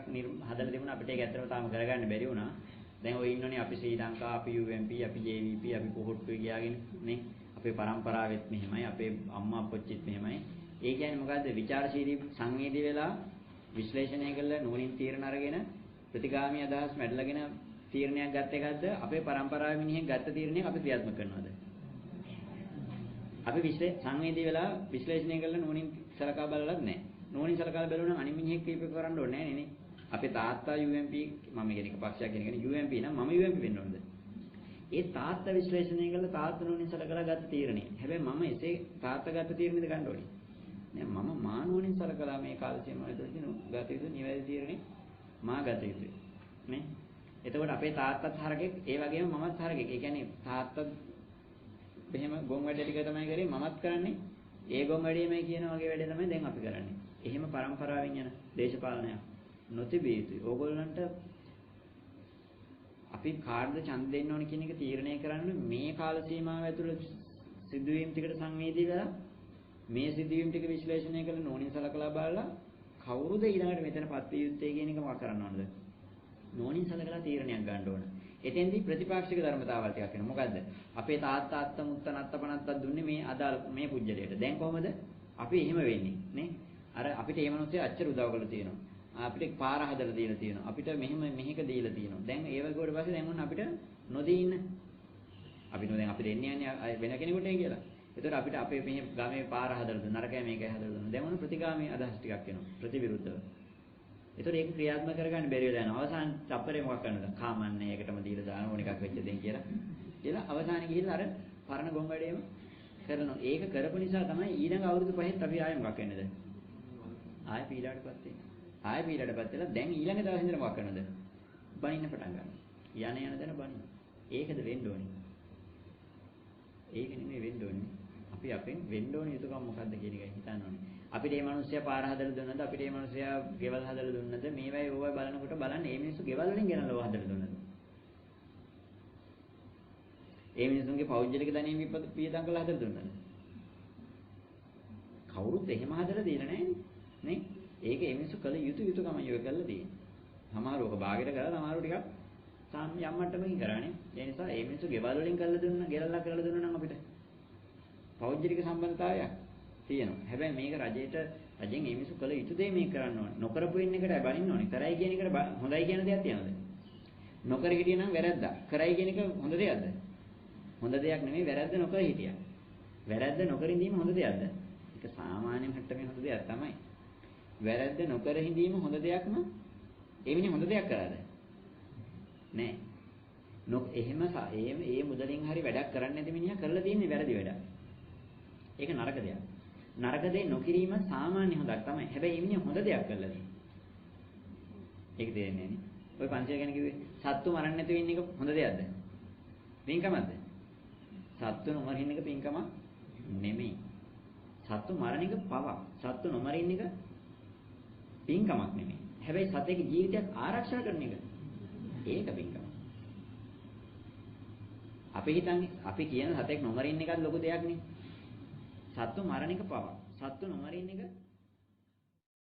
හදලා තිබුණා අපිට ඒක ඇත්තටම තාම කරගන්න බැරි වුණා. දැන් ඔය ඉන්නෝනේ අපි ශ්‍රී ලංකා, අපි UMP, අපි JVP, අපි කොහොට්ටුයි කියාගෙන නේ. අපේ પરම්පරාවෙත් මෙහෙමයි, අපේ අම්මා අප්පච්චිත් මෙහෙමයි. ඒ කියන්නේ මොකද්ද? විචාරශීලී සංවේදී වෙලා විශ්ලේෂණය කරලා නුවණින් තීරණ අරගෙන ප්‍රතිගාමී අදහස් මැඩලගෙන තීරණයක් ගත්ත එකක්ද අපේ પરම්පරාවේ මිනිහෙක් ගත්ත තීරණයක් අපි ක්‍රියාත්මක කරනවද? අපි සංවේදී වෙලා විශ්ලේෂණය කරලා නුවණින් සලකා බලලත් නැහැ. නුවණින් සලකලා බලුවා නම් අනිත් මිනිහෙක් කීප කරන්න ඕනේ නැහැ නේ. අපේ තාත්තා UMP මම කියන එක පක්ෂයක් කියන එක UMP නම් මම UMP වෙන්න ඕනද? ඒ තාත්තා විශ්ලේෂණය කරලා තාත්තා නුවණින් සලකලා ගත්ත තීරණය. හැබැයි මම එසේ තාත්තා ගත්ත තීරණෙද ගන්න ඕනේ. නෑ මම මානුවණින් සලකලා මේ කාල සීමාවෙදී ගත යුතු නිවැරදි තීරණේ මා ගත යුතුයි. නේ? එතකොට අපේ තාත්තත් හරකෙක් ඒ වගේම මමත් හරකෙක්. ඒ කියන්නේ තාත්තත් එහෙම ගොන් වැඩ ටික තමයි කරේ මමත් කරන්නේ. ඒ ගොන් වැඩේමයි කියන වගේ වැඩේ තමයි දැන් අපි කරන්නේ. එහෙම પરම්පරාවෙන් යන දේශපාලනයක් නොතිබිය යුතුයි. ඕගොල්ලන්ට අපි කාර්ද ඡන්ද දෙන්න ඕන කියන එක තීරණය කරන්න මේ කාල සීමාව ඇතුළත සිදුවීම් ටිකට සංවේදී වෙලා මේ සිදුවීම් ටික විශ්ලේෂණය කරලා නෝනින් සලකලා බලලා කවුරුද ඊළඟට මෙතනපත් විය යුත්තේ කියන එක මම කරන්න ඕනද? නෝනින් සලකලා තීරණයක් ගන්න ඕන. එතෙන්දී ප්‍රතිපාක්ෂික ධර්මතාවල් ටිකක් වෙනවා. මොකද්ද? අපේ තාත්තා අත්ත මුත්ත නත්ත පනත්තක් දුන්නේ මේ අදාළ මේ පුජ්‍යලයට. දැන් කොහමද? අපි එහෙම වෙන්නේ නේ? අර අපිට මේ මිනිස්සේ අච්චර උදව් කරලා තියෙනවා. අපිට පාර හදලා දීලා තියෙනවා. අපිට මෙහෙම මෙහෙක දීලා තියෙනවා. දැන් ඒ වගේ කොට පස්සේ දැන් ඔන්න අපිට නොදී ඉන්න. අපි නෝ දැන් අපි දෙන්නේ යන්නේ වෙන කෙනෙකුට කියලා. ඒතකොට අපිට අපේ මේ ගමේ පාර හදලා දුන්න නරකයි මේකයි හදලා දුන්න. දැන් ඔන්න ප්‍රතිගාමී අදහස් ටිකක් එනවා. ප්‍රතිවිරුද්ධව. ඒතකොට ඒක ක්‍රියාත්මක කරගන්න බැරි වෙලා යනවා. අවසාන චප්පරේ මොකක් කරනවද? කාමන්නේ ඒකටම දීලා දාන ඕන එකක් වෙච්ච දෙන් කියලා අවසානයේ ගිහිල්ලා අර පරණ ගොන් වැඩේම කරනවා. ඒක කරපු නිසා තමයි ඊළඟ අවුරුදු පහෙත් අපි ආයෙ මොකක් වෙන්නේද? ආයෙ පීඩාවටපත් වෙන්නේ. ආයෙ පීඩාවටපත් වෙලා දැන් ඊළඟ දවසේ ඉඳලා මොකක් කරනවද? බනින්න පටන් ගන්නවා. යන දන බනින්න. ඒකද වෙන්න ඕනේ. ඒක නෙමෙයි වෙන්න ඕනේ. අපි අපෙන් වෙන්න ඕනේ යුතුකම් මොකද්ද කියන එකයි හිතන්න ඕනේ. අපිට මේ මිනිස්සයා පාර හදලා දුන්නද? අපිට මේ මිනිස්සයා ගෙවල් හදලා දුන්නද? මේවයි ඕවයි බලනකොට බලන්න මේ මිනිස්සු ගෙවල් වලින් ගෙනල්ලා ඕවා හදලා දුන්නද? මේ මිනිස්සුන්ගේ පෞද්ගලික ධනෙ වියදම් කරලා හදලා දුන්නද? කවුරුත් එහෙම හදලා දීලා නැහැ නේ. ඒක මේ මිනිස්සු කළ යුතුකම යොය කරලා තියෙන්නේ. සමහරව ඔක භාගයට කරලා සමහරව ටිකක් යම් මට්ටමකින් කරානේ. ඒ නිසා මේ මිනිස්සු ගෙවල් වලින් කරලා දුන්න, ගෙරල්ලා කරලා දුන්නා නම් අපිට පෞද්ගලික සම්බන්ධතාවයක් තියෙනවා. හැබැයි මේක රජෙන් මේ මිනිස්සු කළ යුතු දේ මේක කරන්න ඕනේ. නොකරපු වෙන එකට බනින්න ඕනේ. කරයි කියන එකට හොඳයි කියන දෙයක් තියනද? නොකර හිටියනම් වැරද්දා. කරයි කියන එක හොඳ දෙයක්ද? හොඳ දෙයක් නෙමෙයි, වැරද්ද නොකර හිටියා. වැරද්ද නොකර ඉඳීම හොඳ දෙයක්ද? ඒක සාමාන්‍ය මට්ටමේ හොඳ දෙයක් තමයි. වැරද්ද නොකර හිඳීම හොඳ දෙයක්ම එවැනි හොඳ දෙයක් කරාද? නෑ. එහෙම ඒ මුදලින් හරි වැඩක් කරන්නේ නැති මිනිහා කරලා තියෙන්නේ වැරදි වැඩක්. ඒක නරක දෙයක්. නරක දේ නොකිරීම සාමාන්‍ය හොඳක් තමයි. හැබැයි මේ මිනිහා හොඳ දෙයක් කරලා තියෙන්නේ. ඒක තේරෙන්නේ නෑනේ. ඔය පංචය ගැන කිව්වේ සත්තු මරන්නේ නැතුව ඉන්න එක හොඳ දෙයක්ද? පින්කමක්ද? සත්තු නොමරින්න එක පින්කමක් නෙමෙයි. සත්තු මරණ එක පවක්. සත්තු නොමරින්න එක පින්කමක් නෙමෙයි. හැබැයි සතේගේ ජීවිතයක් ආරක්ෂා කරන එක ඒක පින්කම. අපි හිතන්නේ අපි කියන සතෙක් නොමරින්න එකත් ලොකු දෙයක් නේ. සත්තු මරණ එක පවක්. සත්තු නොමරින්න එක